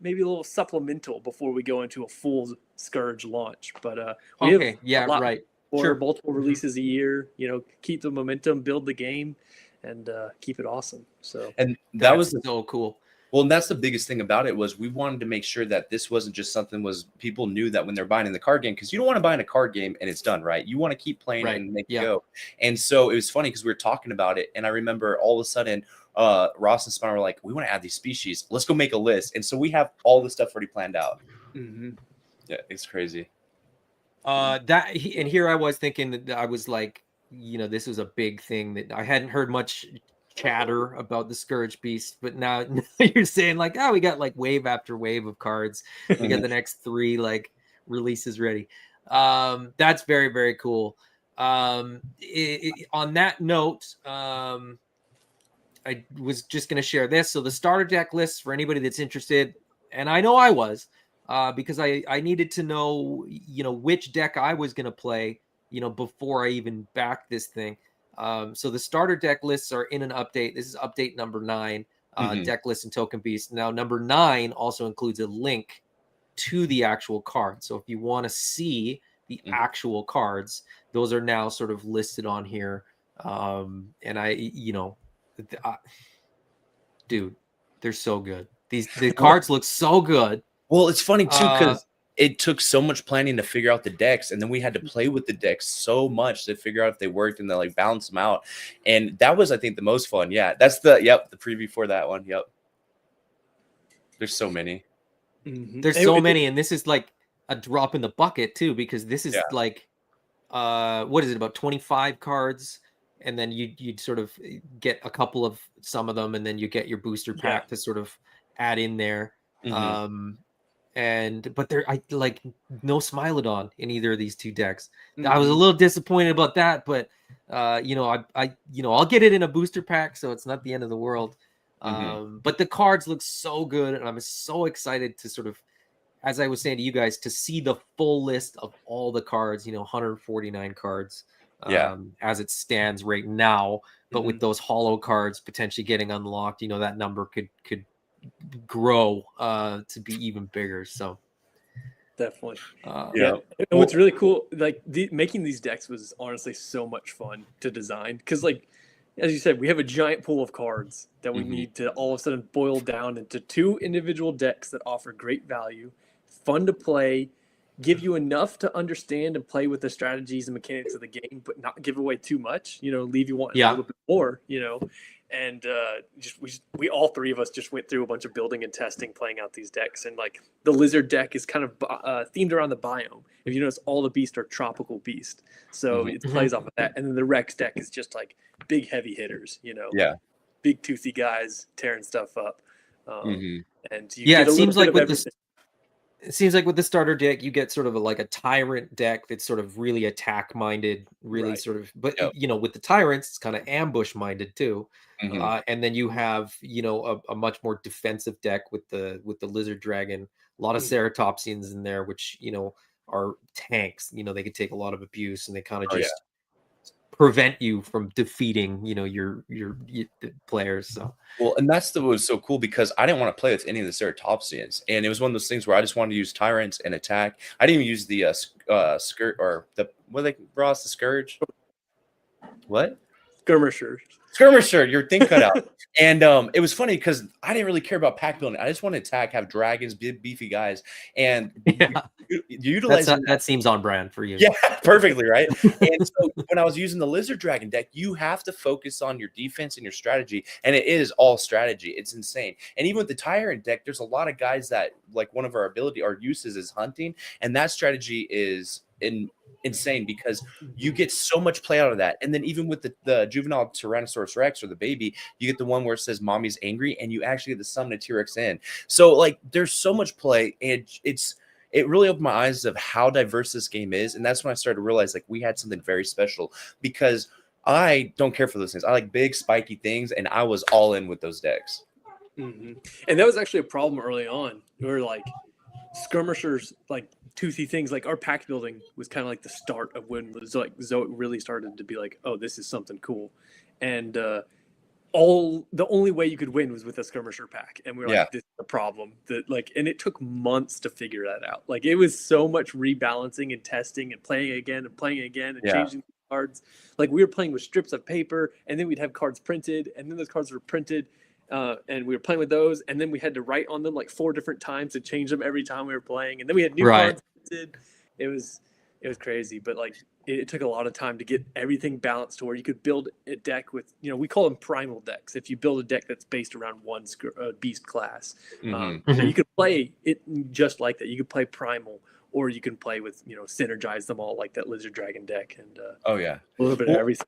maybe a little supplemental before we go into a full Scourge launch. But we have multiple releases a year, keep the momentum, build the game, and keep it awesome. So, and that was so cool. Well, and that's the biggest thing about it was we wanted to make sure that this wasn't just something people knew that when they're buying in the card game, because you don't want to buy in a card game and it's done, right? You want to keep playing it and make it go. And so it was funny because we were talking about it, and I remember all of a sudden Ross and Spinner were like, we want to add these species. Let's go make a list. And so we have all the stuff already planned out. Yeah, it's crazy. And here I was thinking that I was like, this was a big thing that I hadn't heard much chatter about the Scourge beast, but now you're saying like, we got like wave after wave of cards. We got the next 3 like releases ready. That's very, very cool. On that note, I was just going to share this. So the starter deck lists for anybody that's interested, and I know I was, because I needed to know, which deck I was going to play, before I even backed this thing. So the starter deck lists are in an update. This is update number 9, deck list and token beast. Now, number 9 also includes a link to the actual card. So if you want to see the actual cards, those are now sort of listed on here. And dude, they're so good. The cards look so good. Well, it's funny too, because it took so much planning to figure out the decks, and then we had to play with the decks so much to figure out if they worked and then like balance them out. And that was, I think, the most fun. Yeah, that's the preview for that one. Yep. There's so many. There's so many, and this is like a drop in the bucket too, because this is like what is it, about 25 cards, and then you'd sort of get a couple of some of them, and then you get your booster pack to sort of add in there. But there, I like no Smilodon in either of these two decks. I was a little disappointed about that, but I'll get it in a booster pack, so it's not the end of the world. But the cards look so good, and I'm so excited to sort of, as I was saying to you guys, to see the full list of all the cards, 149 cards, as it stands right now. But with those holo cards potentially getting unlocked, that number could grow to be even bigger. So definitely. And what's really cool, like making these decks was honestly so much fun to design, because like, as you said, we have a giant pool of cards that we need to all of a sudden boil down into 2 individual decks that offer great value, fun to play, give you enough to understand and play with the strategies and mechanics of the game, but not give away too much, leave you wanting a little bit more, and we all 3 of us just went through a bunch of building and testing, playing out these decks. And like the lizard deck is kind of themed around the biome. If you notice, all the beasts are tropical beast, so it plays off of that. And then the Rex deck is just like big heavy hitters, big toothy guys tearing stuff up. And you get it a seems like with everything. It seems like with the starter deck, you get sort of like a tyrant deck that's sort of really attack minded, really sort of, but with the tyrants, it's kind of ambush minded too. And then you have, a much more defensive deck with the lizard dragon, a lot of ceratopsians in there, which, are tanks, they could take a lot of abuse, and they kind of just prevent you from defeating, your players. So and that's what was so cool, because I didn't want to play with any of the ceratopsians, and it was one of those things where I just wanted to use tyrants and attack. I didn't even use the skirt, or the the scourge. What? Skirmisher, your thing cut out. And it was funny because I didn't really care about pack building. I just want to attack, have dragons, big beefy guys, and utilize that seems on brand for you. Yeah, perfectly, right? And so when I was using the lizard dragon deck, you have to focus on your defense and your strategy, and it is all strategy. It's insane. And even with the tyrant deck, there's a lot of guys that, like, one of our uses is hunting, and that strategy is insane because you get so much play out of that. And then even with the juvenile Tyrannosaurus Rex, or the baby, you get the one where it says mommy's angry, and you actually get to summon a T-Rex in. So like there's so much play, and it really opened my eyes of how diverse this game is. And that's when I started to realize like we had something very special, because I don't care for those things. I like big spiky things, and I was all in with those decks. And that was actually a problem early on. We were like skirmishers, like toothy things. Like our pack building was kind of like the start of when ZOIC really started to be like, oh, this is something cool. And the only way you could win was with a skirmisher pack, and we were like, this is a problem. And it took months to figure that out. Like it was so much rebalancing and testing and playing again and changing the cards. Like we were playing with strips of paper, and then we'd have cards printed, and then those cards were printed, and we were playing with those, and then we had to write on them like 4 different times to change them every time we were playing, and then we had new cards printed. It was crazy, but like it took a lot of time to get everything balanced to where you could build a deck with, we call them primal decks. If you build a deck that's based around one beast class, so you could play it just like that. You could play primal, or you can play with, synergize them all like that lizard dragon deck, and a little bit of everything.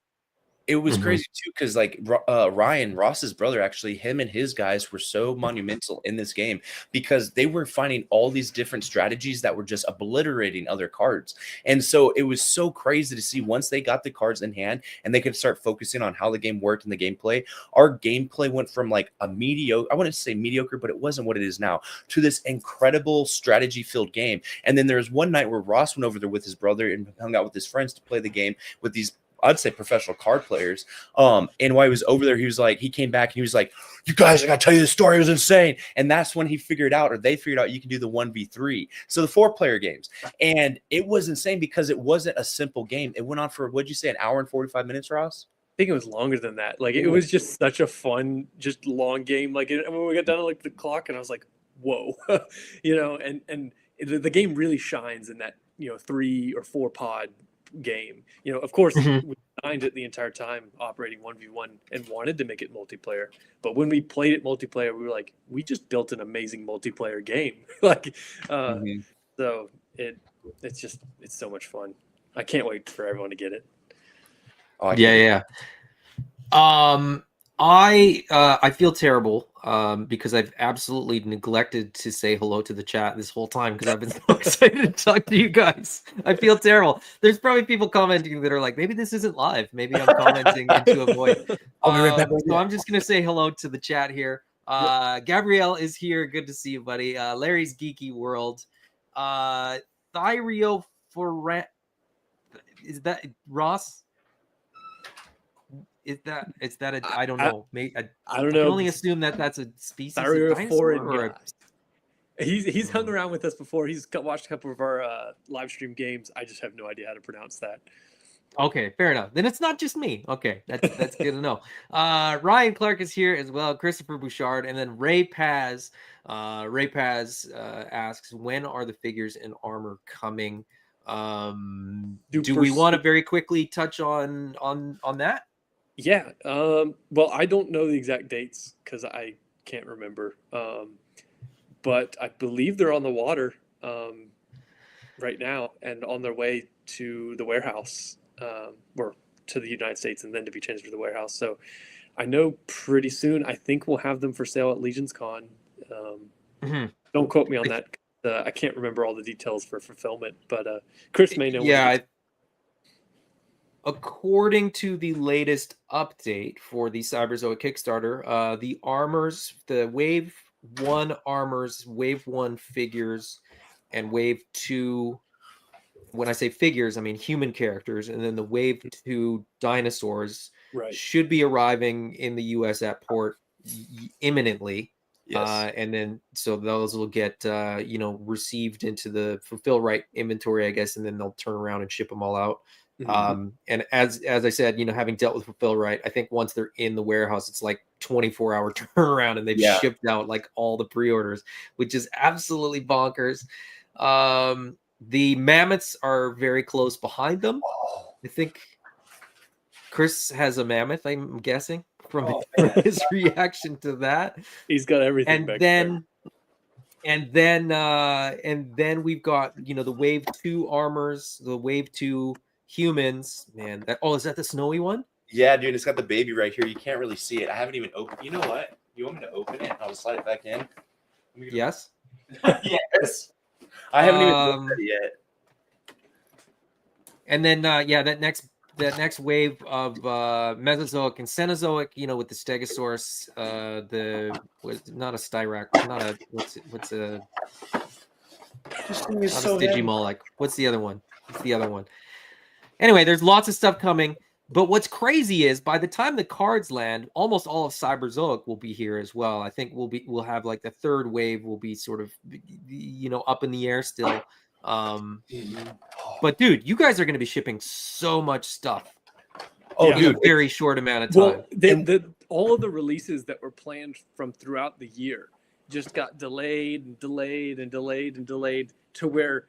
It was crazy too, because like Ryan, Ross's brother, actually, him and his guys were so monumental in this game because they were finding all these different strategies that were just obliterating other cards. And so it was so crazy to see once they got the cards in hand and they could start focusing on how the game worked and the gameplay. Our gameplay went from like a mediocre, I wouldn't say mediocre, but it wasn't what it is now, to this incredible strategy filled game. And then there was one night where Ross went over there with his brother and hung out with his friends to play the game with these, I'd say, professional card players. And while he was over there, he came back and he was like, you guys, I gotta tell you the story. It was insane. And that's when they figured out you can do the 1v3. So the 4-player games. And it was insane because it wasn't a simple game. It went on for, what'd you say, an hour and 45 minutes, Ross? I think it was longer than that. Like it was just such a fun, just long game. Like when we got down to like the clock, and I was like, whoa, and the game really shines in that, 3 or 4 pod game. Of course, we designed it the entire time operating 1v1 and wanted to make it multiplayer, but when we played it multiplayer, we were like, we just built an amazing multiplayer game. So it's so much fun. I can't wait for everyone to get it. Oh, Yeah. I feel terrible because I've absolutely neglected to say hello to the chat this whole time because I've been so excited to talk to you guys. I feel terrible. There's probably people commenting that are like, maybe this isn't live. Maybe I'm commenting into a void. I'll be right back. So I'm just gonna say hello to the chat here. Gabrielle is here. Good to see you, buddy. Larry's Geeky World. Thyrio for is that Ross? Is that a I don't know. Maybe I don't I can know. only assume that that's a species of Thyrio dinosaur foreign or guy. He's hung around with us before. He's watched a couple of our live stream games. I just have no idea how to pronounce that. Okay, fair enough. Then it's not just me. Okay, that's good to know. Ryan Clark is here as well. Christopher Bouchard, and then Ray Paz. Ray Paz asks, when are the figures and armor coming? Do we want to very quickly touch on that? Yeah. Well, I don't know the exact dates because I can't remember. But I believe they're on the water right now and on their way to the warehouse. Or to the United States and then to be transferred to the warehouse. So I know pretty soon, I think we'll have them for sale at Legion's Con. Don't quote me on that. I can't remember all the details for fulfillment, but Chris may know. Yeah. According to the latest update for the ZOIC Kickstarter, the armors, the Wave 1 armors, Wave 1 figures, and Wave 2, when I say figures, I mean human characters, and then the Wave 2 dinosaurs should be arriving in the U.S. at port imminently. Yes. And then so those will get received into the fulfill right inventory, I guess, and then they'll turn around and ship them all out. And as I said, having dealt with fulfill right, I think once they're in the warehouse, it's like 24-hour turnaround, and they've shipped out like all the pre-orders, which is absolutely bonkers. The mammoths are very close behind them. I think Chris has a mammoth, I'm guessing, from his reaction to that. He's got everything and back then there. And then we've got the Wave 2 armors, the Wave 2 humans. Man, is that the snowy one? Yeah, dude, it's got the baby right here. You can't really see it. I haven't even opened. You know what? You want me to open it? I'll slide it back in. Yes. Yes. I haven't even looked at it yet. And then that next wave of Mesozoic and Cenozoic, with the Stegosaurus, not a Styrac, not a what's a Digimoloch. What's the other one? Anyway, there's lots of stuff coming. But what's crazy is by the time the cards land, almost all of Cyberzoic will be here as well. I think we'll have like the third wave will be sort of up in the air still. But dude, you guys are going to be shipping so much stuff. In a very short amount of time. Well, all of the releases that were planned from throughout the year just got delayed and delayed and delayed and delayed to where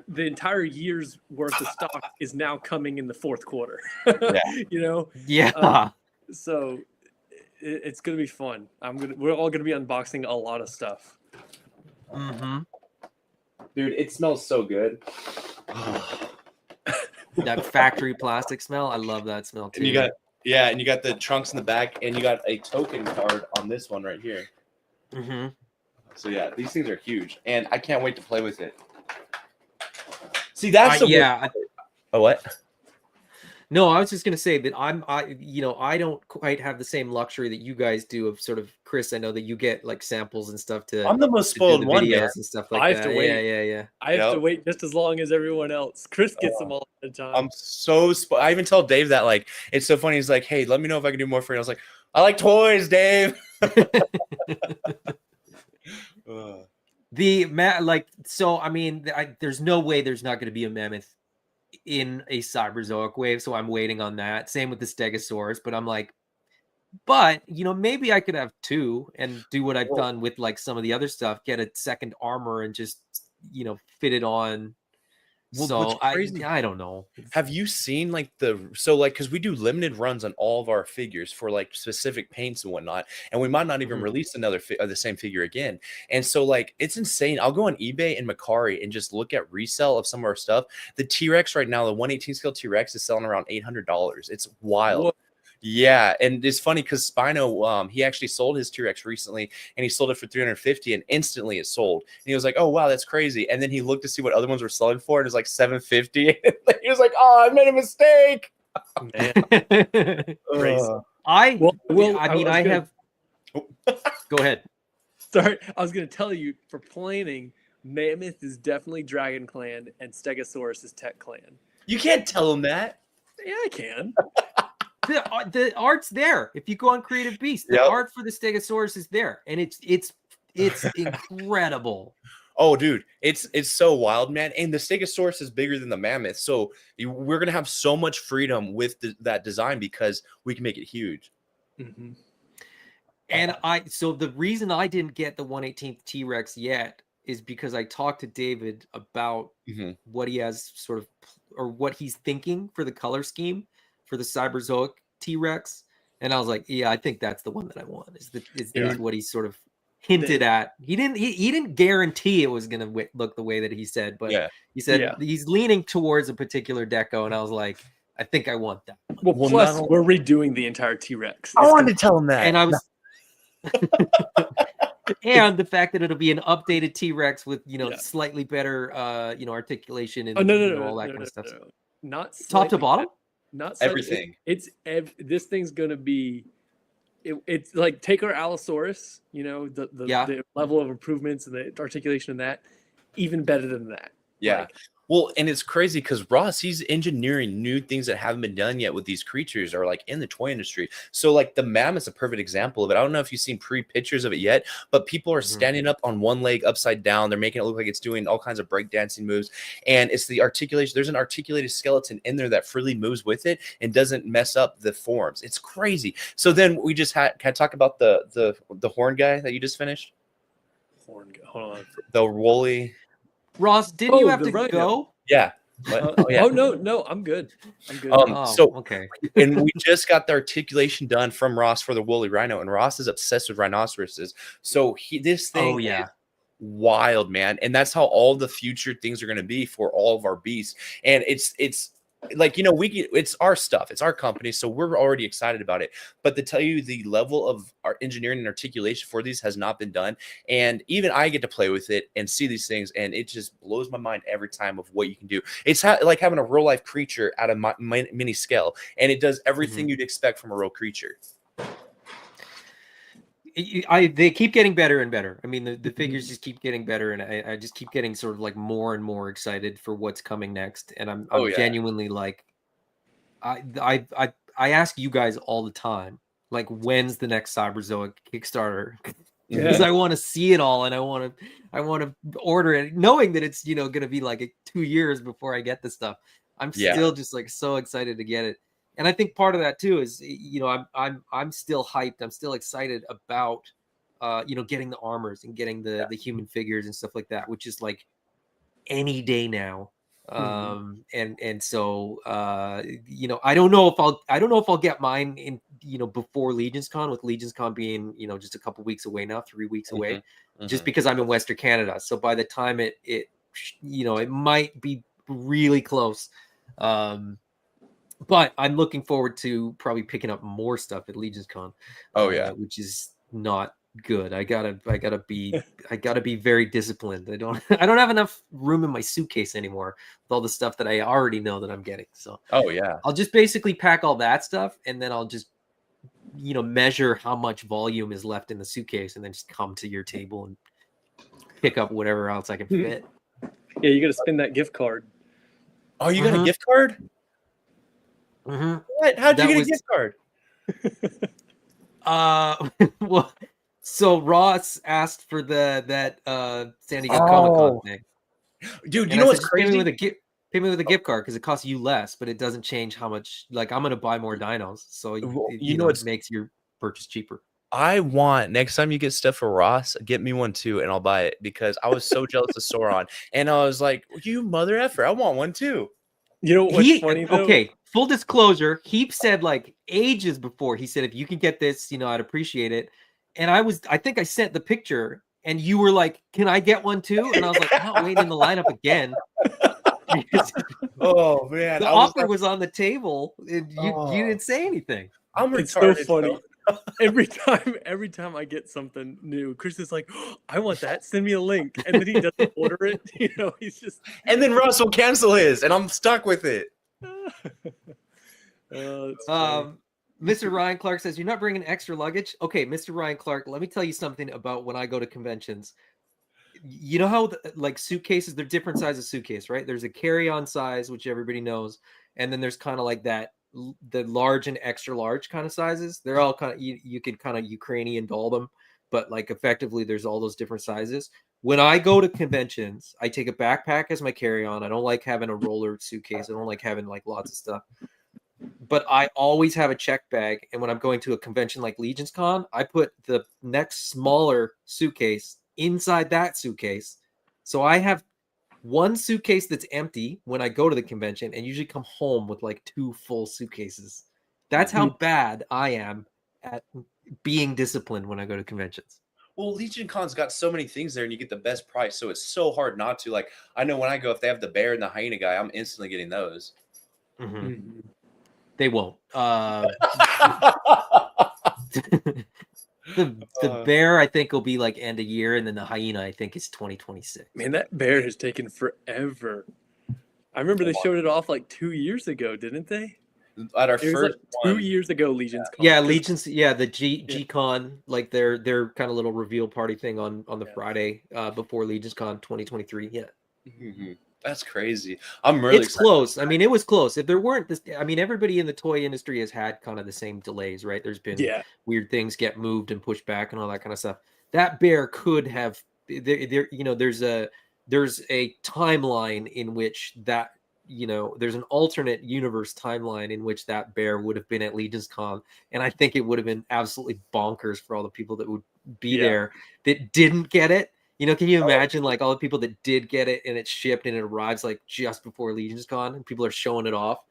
the entire year's worth of stock is now coming in the fourth quarter. So it's gonna be fun. We're all gonna be unboxing a lot of stuff. Dude, it smells so good. That factory plastic smell, I love that smell too. And you got the trunks in the back, and you got a token card on this one right here. So yeah, these things are huge, and I can't wait to play with it. See, that's what? No, I was just gonna say that I don't quite have the same luxury that you guys do of sort of Chris. I know that you get like samples and stuff to. I'm the most spoiled one, videos and stuff like I that. have to wait. Yeah. I have to wait just as long as everyone else. Chris gets them all at a time. I'm so spoiled. I even tell Dave that, like, it's so funny. He's like, "Hey, let me know if I can do more for you." I was like, "I like toys, Dave." There's no way there's not going to be a mammoth in a Cyberzoic wave, so I'm waiting on that. Same with the Stegosaurus, but I'm like, maybe I could have two and do what I've done with like some of the other stuff, get a second armor and just fit it on Well, So what's crazy? I don't know. Have you seen like because we do limited runs on all of our figures for like specific paints and whatnot, and we might not even release another the same figure again. And so like it's insane. I'll go on eBay and Macari and just look at resale of some of our stuff. The T-Rex right now, the 1/18 scale T-Rex is selling around $800. It's wild. Whoa. Yeah, and it's funny because Spino, he actually sold his T-Rex recently, and he sold it for $350, and instantly it sold. And he was like, "Oh wow, that's crazy!" And then he looked to see what other ones were selling for, and it was like $750. He was like, "Oh, I made a mistake." Man. Crazy. I I have. Go ahead. Sorry, I was going to tell you for planning, Mammoth is definitely Dragon Clan and Stegosaurus is Tech Clan. You can't tell him that. Yeah, I can. The art's there. If you go on Creative Beast, the art for the Stegosaurus is there, and it's incredible. Oh, dude, it's so wild, man. And the Stegosaurus is bigger than the Mammoth, so we're gonna have so much freedom with that design because we can make it huge. Mm-hmm. And so the reason I didn't get the 1/18 T-Rex yet is because I talked to David about what he has sort of, or what he's thinking for the color scheme for the ZOIC T-Rex, and I was like, yeah, I think that's the one that I want. Is what he sort of hinted at. He didn't guarantee it was gonna look the way that he said, but he said he's leaning towards a particular deco, and I was like, I think I want that. Well, plus we're redoing the entire T-Rex. I wanted to tell him that, and I was. And the fact that it'll be an updated T-Rex with slightly better articulation and all that kind of stuff. Not top to bottom, not everything. This thing's gonna be. It's like take our Allosaurus, the level of improvements and the articulation in that, even better than that. Yeah. Well, and it's crazy because Ross, he's engineering new things that haven't been done yet with these creatures or like in the toy industry. So like the Mammoth's a perfect example of it. I don't know if you've seen pictures of it yet, but people are standing up on one leg upside down. They're making it look like it's doing all kinds of breakdancing moves. And it's the articulation. There's an articulated skeleton in there that freely moves with it and doesn't mess up the forms. It's crazy. So then we just can I talk about the horn guy that you just finished? Horn guy. Hold on. The woolly. Ross, didn't you have to go? Yeah. Oh no, I'm good. Okay. And we just got the articulation done from Ross for the woolly rhino, and Ross is obsessed with rhinoceroses. So this thing is wild, man. And that's how all the future things are going to be for all of our beasts. And it's like, it's our stuff, it's our company, so we're already excited about it. But to tell you, the level of our engineering and articulation for these has not been done, and even I get to play with it and see these things, and it just blows my mind every time of what you can do. It's like having a real life creature at a mini scale, and it does everything you'd expect from a real creature. They keep getting better and better. I mean, the figures just keep getting better, and I just keep getting sort of like more and more excited for what's coming next. And I'm genuinely like, I ask you guys all the time, like, when's the next ZOIC Kickstarter? Because I want to see it all, and I want to order it, knowing that it's going to be like 2 years before I get the stuff. I'm still just like so excited to get it. And I think part of that too is, I'm still hyped. I'm still excited about, getting the armors and getting the human figures and stuff like that, which is like any day now. And so, I don't know if I'll get mine in, before Legions Con, with Legions Con being, just a couple weeks away now, 3 weeks away, just because I'm in Western Canada. So by the time it might be really close. But I'm looking forward to probably picking up more stuff at Legions Con. Which is not good. I gotta be very disciplined. I don't have enough room in my suitcase anymore with all the stuff that I already know that I'm getting. So I'll just basically pack all that stuff, and then I'll just measure how much volume is left in the suitcase, and then just come to your table and pick up whatever else I can fit. Yeah, you got to spend that gift card. Oh, you got a gift card? What? How'd you get a gift card? Well, so Ross asked for that San Diego Comic-Con thing. Dude, you know what's crazy? Pay me with a gift card because it costs you less, but it doesn't change how much. Like, I'm gonna buy more dinos, so it makes your purchase cheaper. I want next time you get stuff for Ross, get me one too, and I'll buy it because I was so jealous of Sauron, and I was like, "You mother effer, I want one too." You know what's funny though? Okay, full disclosure, he said like ages before, he said, if you can get this, you know, I'd appreciate it. And I think I sent the picture and you were like, can I get one too? And I was like, I'm not waiting in the lineup again. Oh man, the offer was on the table and you didn't say anything. I'm retarded. It's so funny. Every time I get something new, Chris is like, oh, I want that. Send me a link. And then he doesn't order it. You know, he's just. And then Russ will cancel his, and I'm stuck with it. Mr. Ryan Clark says, you're not bringing extra luggage? Okay, Mr. Ryan Clark, let me tell you something about when I go to conventions. You know how like suitcases, they're different sizes of suitcase, right? There's a carry-on size, which everybody knows. And then there's kind of like that, the large and extra large kind of sizes. They're all kind of, you can kind of Ukrainian doll them, but like effectively there's all those different sizes. When I go to conventions, I take a backpack as my carry-on. I don't like having a roller suitcase. I don't like having like lots of stuff. But I always have a check bag. And when I'm going to a convention like Legion's Con, I put the next smaller suitcase inside that suitcase. So I have one suitcase that's empty when I go to the convention and usually come home with like 2 full suitcases. That's how bad I am at being disciplined when I go to conventions. Well, Legion Con's got so many things there and you get the best price. So it's so hard not to. Like, I know when I go, if they have the bear and the hyena guy, I'm instantly getting those. Mm-hmm. They won't. The bear, I think, will be like end of year, and then the hyena, I think, is 2026. Man, that bear has taken forever. I remember they showed it off like 2 years ago, didn't they? At our It was first like 2 years ago, Legion's Con. Yeah, Legion's. Yeah, the G-Con, like their kind of little reveal party thing on the Friday before Legion's Con 2023. Yeah. Mm-hmm. That's crazy. I'm really excited. Close. I mean, it was close. If there weren't this, I mean, everybody in the toy industry has had kind of the same delays, right? There's been weird things get moved and pushed back and all that kind of stuff. That bear could have there, you know, there's a timeline in which that, you know, there's an alternate universe timeline in which that bear would have been at Legion's Con. And I think it would have been absolutely bonkers for all the people that would be there that didn't get it. You know, can you imagine like all the people that did get it and it's shipped and it arrives like just before Legion's Con and people are showing it off?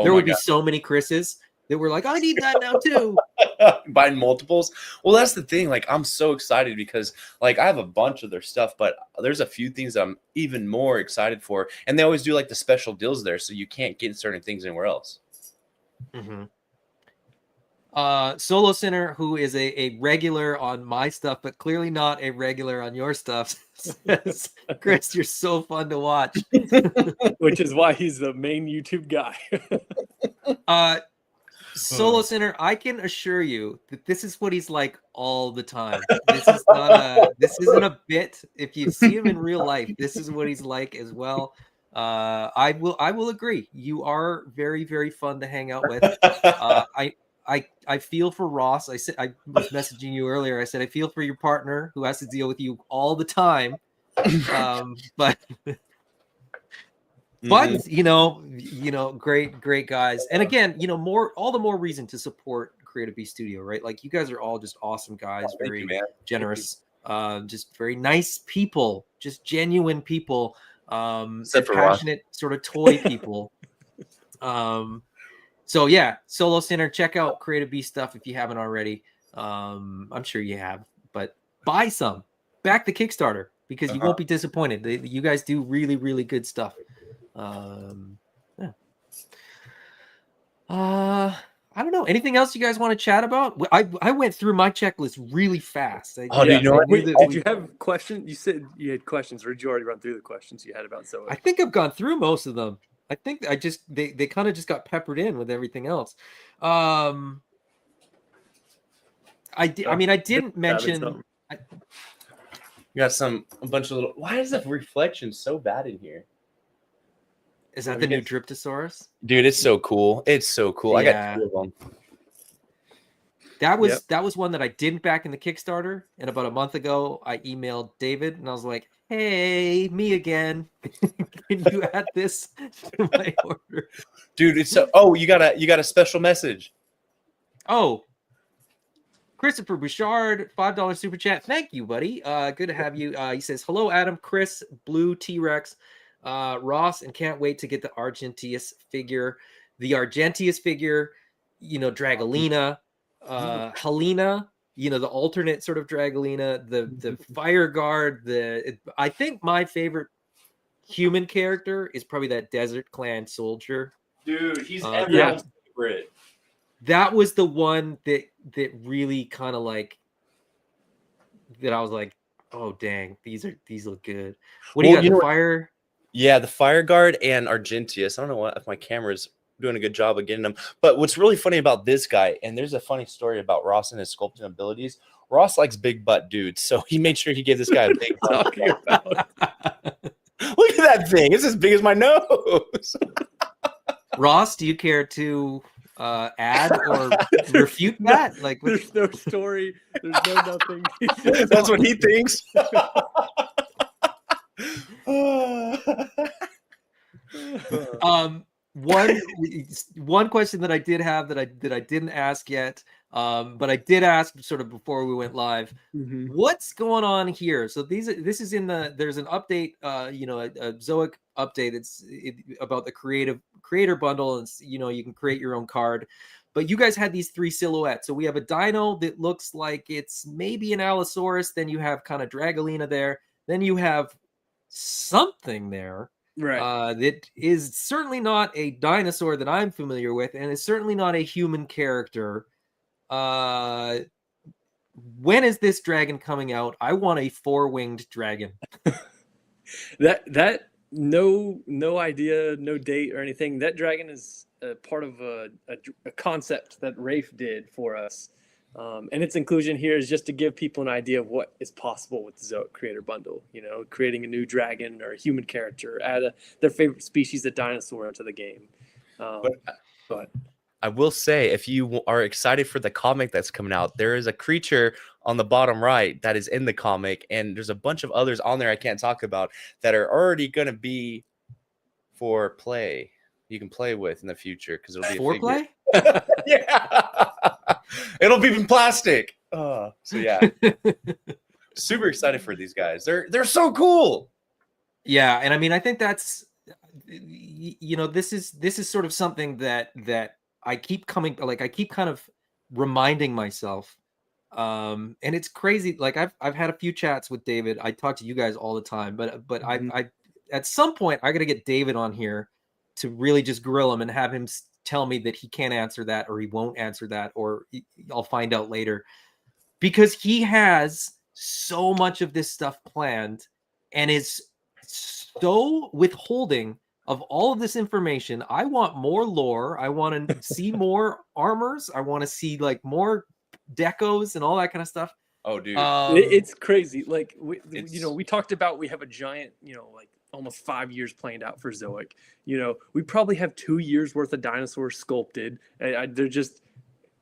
There would be so many Chris's that were like, I need that now too. Buying multiples. Well, that's the thing. Like, I'm so excited because like I have a bunch of their stuff, but there's a few things I'm even more excited for. And they always do like the special deals there. So you can't get certain things anywhere else. Mm-hmm. Solo Sinner, who is a regular on my stuff, but clearly not a regular on your stuff, says, Chris, you're so fun to watch. Which is why he's the main YouTube guy. Solo Sinner, I can assure you that this is what he's like all the time. This is not this isn't a bit. If you see him in real life, this is what he's like as well. I will agree. You are very, very fun to hang out with. I feel for Ross. I said I was messaging you earlier. I said I feel for your partner who has to deal with you all the time. But you know, great guys. And again, you know, all the more reason to support Creative Beast Studio, right? Like you guys are all just awesome guys, very generous, just very nice people, just genuine people, passionate sort of toy people. So yeah, Solo Sinner, check out Creative Beast stuff if you haven't already. I'm sure you have, but buy some. Back the Kickstarter because you won't be disappointed. You guys do really, really good stuff. Yeah. I don't know. Anything else you guys want to chat about? I went through my checklist really fast. Did you have questions? You said you had questions, or did you already run through the questions you had about ZOIC? I think I've gone through most of them. I think they kind of just got peppered in with everything else. I didn't mention. You got a bunch of little. Why is the reflection so bad in here? Is that the new Dryptosaurus? Dude, it's so cool. It's so cool. Yeah. I got 2 of them. That was one that I didn't back in the Kickstarter. And about a month ago, I emailed David and I was like, "Hey, me again. Can you add this to my order?" Dude, it's so. Oh, you got a special message. Oh, Christopher Bouchard, $5 super chat. Thank you, buddy. Good to have you. He says, hello, Adam, Chris, Blue, T-Rex, Ross, and can't wait to get the Argentius figure. The Argentius figure, you know, Dragolina, Helena, you know, the alternate sort of Dragolina, the Fire Guard. I think my favorite human character is probably that Desert Clan soldier. Dude, he's everyone's favorite. That was the one that really kind of like that I was like, oh dang, these look good. What do you got? The fire? Yeah, the Fire Guard and Argentius. I don't know if my camera's doing a good job of getting them. But what's really funny about this guy, and there's a funny story about Ross and his sculpting abilities. Ross likes big butt dudes, so he made sure he gave this guy a big butt. Look at that thing. It's as big as my nose. Ross, do you care to add or refute that? Like, there's no story. There's no nothing. That's what he thinks. One question that I did have that I didn't ask yet, but I did ask sort of before we went live. What's going on here? So this is in there's an update, you know, a ZOIC update. It's about the creator bundle, and you know, you can create your own card. But you guys had these 3 silhouettes. So we have a dino that looks like it's maybe an Allosaurus. Then you have kind of Dragolina there. Then you have something there. Right. That is certainly not a dinosaur that I'm familiar with, and it's certainly not a human character. When is this dragon coming out? I want a 4-winged dragon. that no idea, no date or anything. That dragon is part of a concept that Rafe did for us. And its inclusion here is just to give people an idea of what is possible with the ZOIC Creator Bundle. You know, creating a new dragon or a human character, add their favorite species of dinosaur into the game. But I will say, if you are excited for the comic that's coming out, there is a creature on the bottom right that is in the comic, and there's a bunch of others on there I can't talk about that are already going to be for play. You can play with in the future because it'll be for play. Yeah. It'll be in plastic. So yeah, super excited for these guys. They're so cool. Yeah, and I mean, I think that's, you know, this is sort of something that I keep kind of reminding myself. And it's crazy. Like I've had a few chats with David. I talk to you guys all the time, but I at some point I got to get David on here to really just grill him and have him tell me that he can't answer that, or he won't answer that, or I'll find out later, because he has so much of this stuff planned and is so withholding of all of this information. I want more lore. I want to see more armors. I want to see like more decos and all that kind of stuff. Oh, dude, it's crazy. Like you know, we talked about, we have a giant, you know, like almost 5 years planned out for ZOIC. You know, we probably have 2 years worth of dinosaurs sculpted. They're just,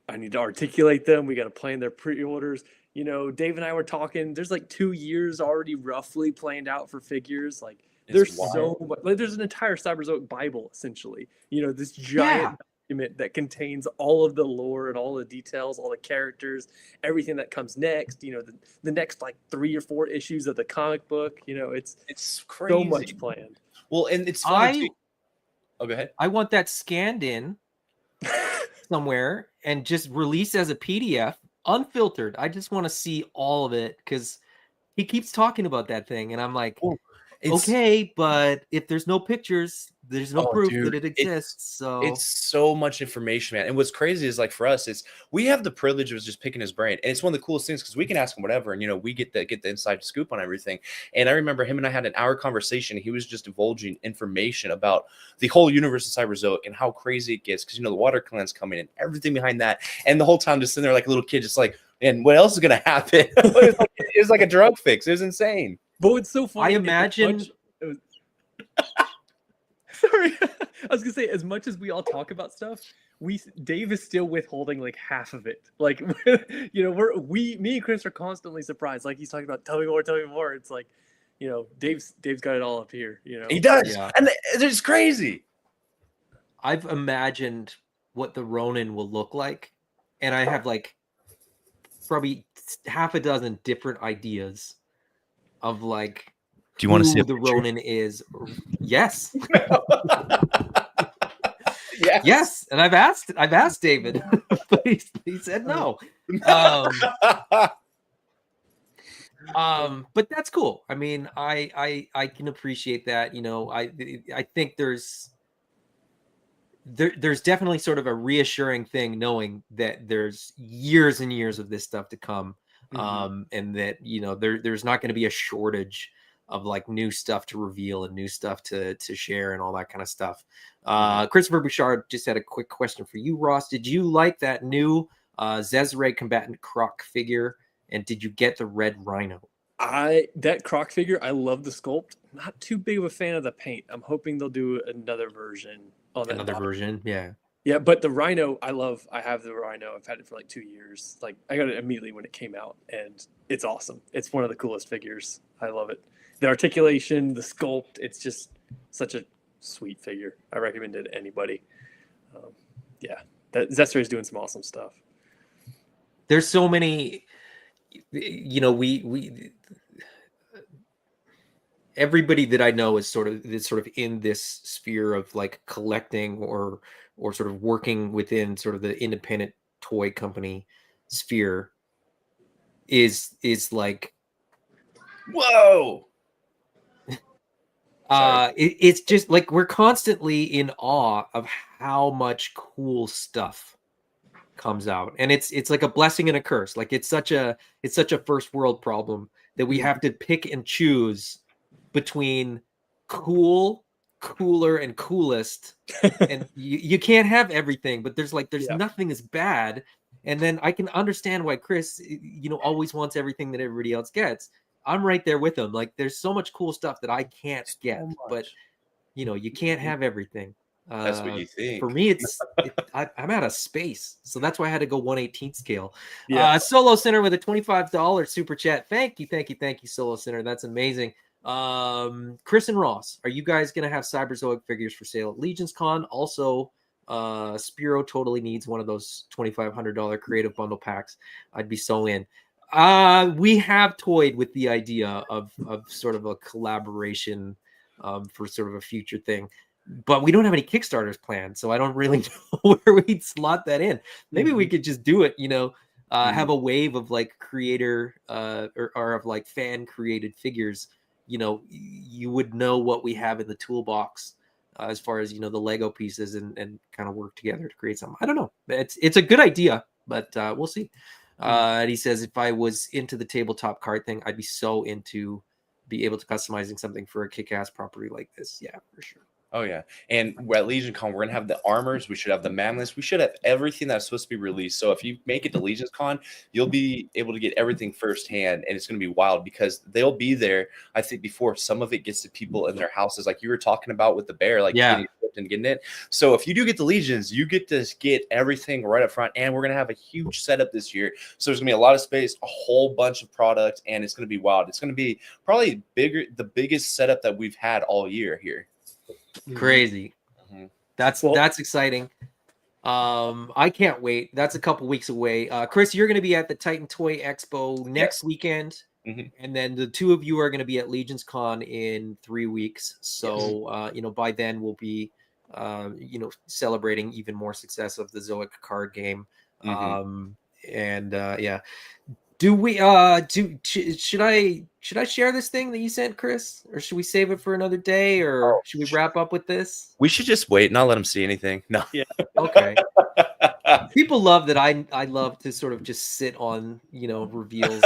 I need to articulate them. We got to plan their pre-orders. You know, Dave and I were talking, there's like 2 years already roughly planned out for figures. Like there's so much, like there's an entire CyberZoic Bible essentially. You know, this giant document that contains all of the lore and all the details, all the characters, everything that comes next. You know, the next like 3 or 4 issues of the comic book. You know, it's crazy. So much planned. Well, and it's funny too. Oh, go ahead. I want that scanned in somewhere and just released as a PDF, unfiltered. I just want to see all of it, because he keeps talking about that thing, and I'm like, okay, but if there's no pictures, there's no proof that it exists. So it's so much information, man. And what's crazy is, like, for us, it's we have the privilege of just picking his brain, and it's one of the coolest things because we can ask him whatever, and you know, we get the inside scoop on everything. And I remember him and I had an hour conversation. He was just divulging information about the whole universe of CyberZoic and how crazy it gets, because you know, the water clan's coming and everything behind that, and the whole time just sitting there like a little kid, just like, and what else is gonna happen? It was like a drug fix. It was insane. But it's so funny. I imagine. Sorry, I was gonna say, as much as we all talk about stuff, Dave is still withholding like half of it. Like, you know, me and Chris are constantly surprised. Like, he's talking about, tell me more. It's like, you know, Dave's got it all up here. You know, he does, and it's crazy. I've imagined what the Ronin will look like, and I have like probably half a dozen different ideas of like Do you want to see who a the picture? Ronin is. Yes. Yes. Yes. And I've asked David, but he said no. But that's cool. I mean, I can appreciate that. You know, I think there's definitely sort of a reassuring thing knowing that there's years and years of this stuff to come. And that, you know, there's not going to be a shortage of like new stuff to reveal and new stuff to share and all that kind of stuff. Christopher Bouchard just had a quick question for you, Ross. Did you like that new ZOIC Combatant Croc figure? And did you get the red rhino? That Croc figure, I love the sculpt. Not too big of a fan of the paint. I'm hoping they'll do another version on that. Another version, yeah. Yeah, but the rhino, I love. I have the rhino. I've had it for like 2 years. Like I got it immediately when it came out, and it's awesome. It's one of the coolest figures. I love it. The articulation, the sculpt, it's just such a sweet figure. I recommend it to anybody. Yeah, Zestro is doing some awesome stuff. There's so many, you know, we everybody that I know is sort of in this sphere of like collecting or sort of working within sort of the independent toy company sphere is like, Whoa. It's just like we're constantly in awe of how much cool stuff comes out, and it's like a blessing and a curse. Like it's such a first world problem that we have to pick and choose between cool, cooler, and coolest, and you can't have everything. But there's nothing is bad, and then I can understand why Chris, you know, always wants everything that everybody else gets. I'm right there with him. Like there's so much cool stuff that I can't get, but you know, you can't have everything. That's what you think. For me, I'm out of space, so that's why I had to go 1/18 scale. Yeah. Solo Center with a $25 super chat. Thank you, Solo Center. That's amazing. Chris and Ross, are you guys gonna have Cyber ZOIC figures for sale at Legion's Con? Also, Spiro totally needs one of those $2,500 creative bundle packs. I'd be so in. We have toyed with the idea of sort of a collaboration for sort of a future thing, but we don't have any Kickstarters planned, so I don't really know where we'd slot that in. Maybe we could just do it, you know, have a wave of like creator or of like fan created figures. You know, you would know what we have in the toolbox as far as, you know, the Lego pieces and kind of work together to create something. I don't know. It's a good idea, but we'll see. And he says, if I was into the tabletop card thing, I'd be so into be able to customizing something for a kick-ass property like this. Yeah, for sure. Oh yeah, and we're at Legion Con, we're gonna have the armors. We should have the mammoths. We should have everything that's supposed to be released. So if you make it to Legion's Con, you'll be able to get everything firsthand, and it's gonna be wild because they'll be there. I think before some of it gets to people in their houses, like you were talking about with the bear, like getting it and getting it. So if you do get the Legions, you get to get everything right up front, and we're gonna have a huge setup this year. So there's gonna be a lot of space, a whole bunch of products, and it's gonna be wild. It's gonna be probably the biggest setup that we've had all year here. Crazy. That's exciting. I can't wait. That's a couple weeks away. Chris, you're going to be at the Titan Toy Expo next weekend, and then the two of you are going to be at Legion's Con in 3 weeks. So you know, by then we'll be you know, celebrating even more success of the ZOIC card game. And yeah, do we should I share this thing that you sent, Chris, or should we save it for another day, or should we wrap up with this? We should just wait, not let them see anything. No. Yeah. Okay. People love that I love to sort of just sit on, you know, reveals.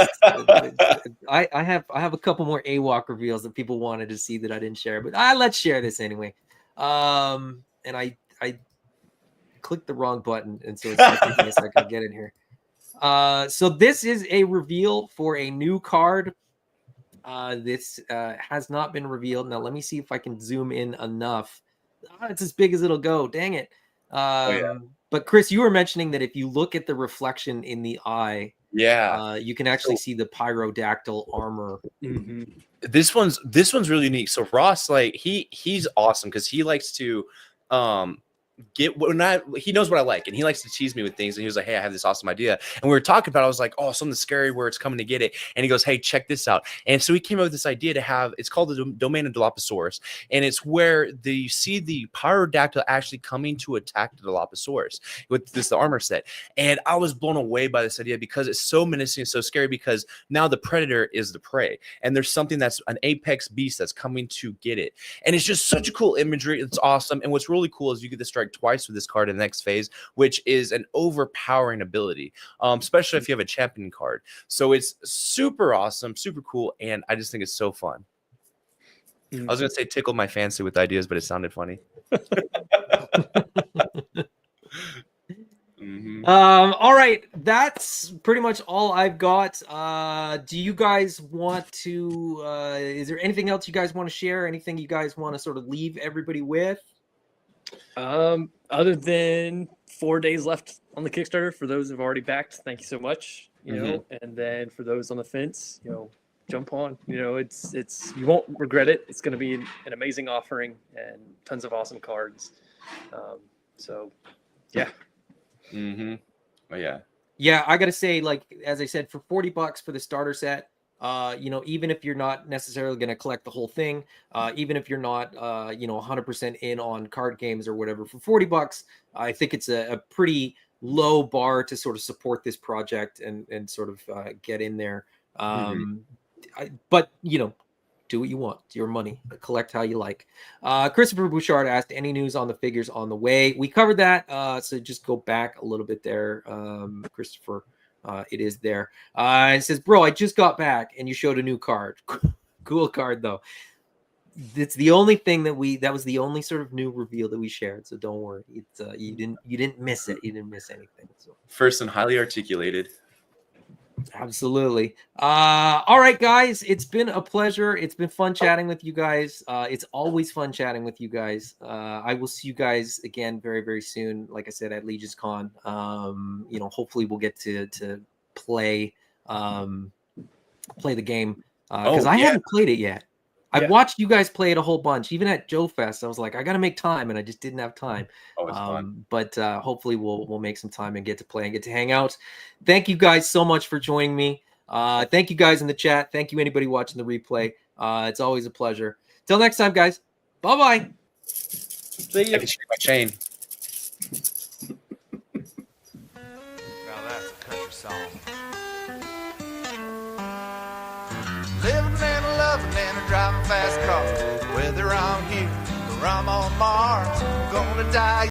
I have a couple more AWOC reveals that people wanted to see that I didn't share, but let's share this anyway. And I clicked the wrong button, and so it's taking a second to get in here. So this is a reveal for a new card. This has not been revealed. Now let me see if I can zoom in enough. It's as big as it'll go. Dang it. But Chris, you were mentioning that if you look at the reflection in the eye, you can actually see the pyrodactyl armor. This one's really unique. So Ross, like he's awesome because he likes to he knows what I like, and he likes to tease me with things. And he was like, "Hey, I have this awesome idea." And we were talking about it. I was like, "Oh, something scary where it's coming to get it." And he goes, "Hey, check this out." And so he came up with this idea to have, it's called the domain of Dilophosaurus, and it's where you see the Pyrodactyl actually coming to attack the Dilophosaurus with the armor set. And I was blown away by this idea because it's so menacing and so scary, because now the predator is the prey, and there's something that's an apex beast that's coming to get it. And it's just such a cool imagery. It's awesome. And what's really cool is you get to strike twice with this card in the next phase, which is an overpowering ability, especially if you have a champion card. So it's super awesome, super cool, and I just think it's so fun. I was gonna say tickle my fancy with ideas, but it sounded funny. All right, that's pretty much all I've got. Do you guys want to is there anything else you guys want to share? Anything you guys want to sort of leave everybody with? Other than 4 days left on the Kickstarter, for those who've already backed, thank you so much. You know, and then for those on the fence, you know, jump on. You know, it's you won't regret it. It's going to be an amazing offering and tons of awesome cards. So, yeah. Oh yeah. Yeah, I gotta say, like, as I said, for $40 for the starter set, you know, even if you're not necessarily going to collect the whole thing, even if you're not, you know, 100% in on card games or whatever, for $40, I think it's a pretty low bar to sort of support this project and sort of get in there. But, you know, do what you want. It's your money. Collect how you like. Christopher Bouchard asked, any news on the figures on the way? We covered that. So just go back a little bit there, Christopher. It is there. It says, bro, I just got back and you showed a new card. Cool card though. It's the only thing that was the only sort of new reveal that we shared. So don't worry. It's you didn't miss it. You didn't miss anything. So first and highly articulated. Absolutely. All right, guys, it's been a pleasure. It's been fun chatting with you guys. It's always fun chatting with you guys. I will see you guys again very, very soon. Like I said, at Legion's Con. You know, hopefully we'll get to play the game because I haven't played it yet. I've watched you guys play it a whole bunch. Even at Joe Fest, I was like, I got to make time, and I just didn't have time. Oh, it's fun. But hopefully we'll make some time and get to play and get to hang out. Thank you guys so much for joining me. Thank you guys in the chat. Thank you anybody watching the replay. It's always a pleasure. Till next time, guys. Bye-bye. See you. I can shake my chain. Now that's a country song. Living and loving and a driving fast car. Whether I'm here or I'm on Mars, I'm gonna die.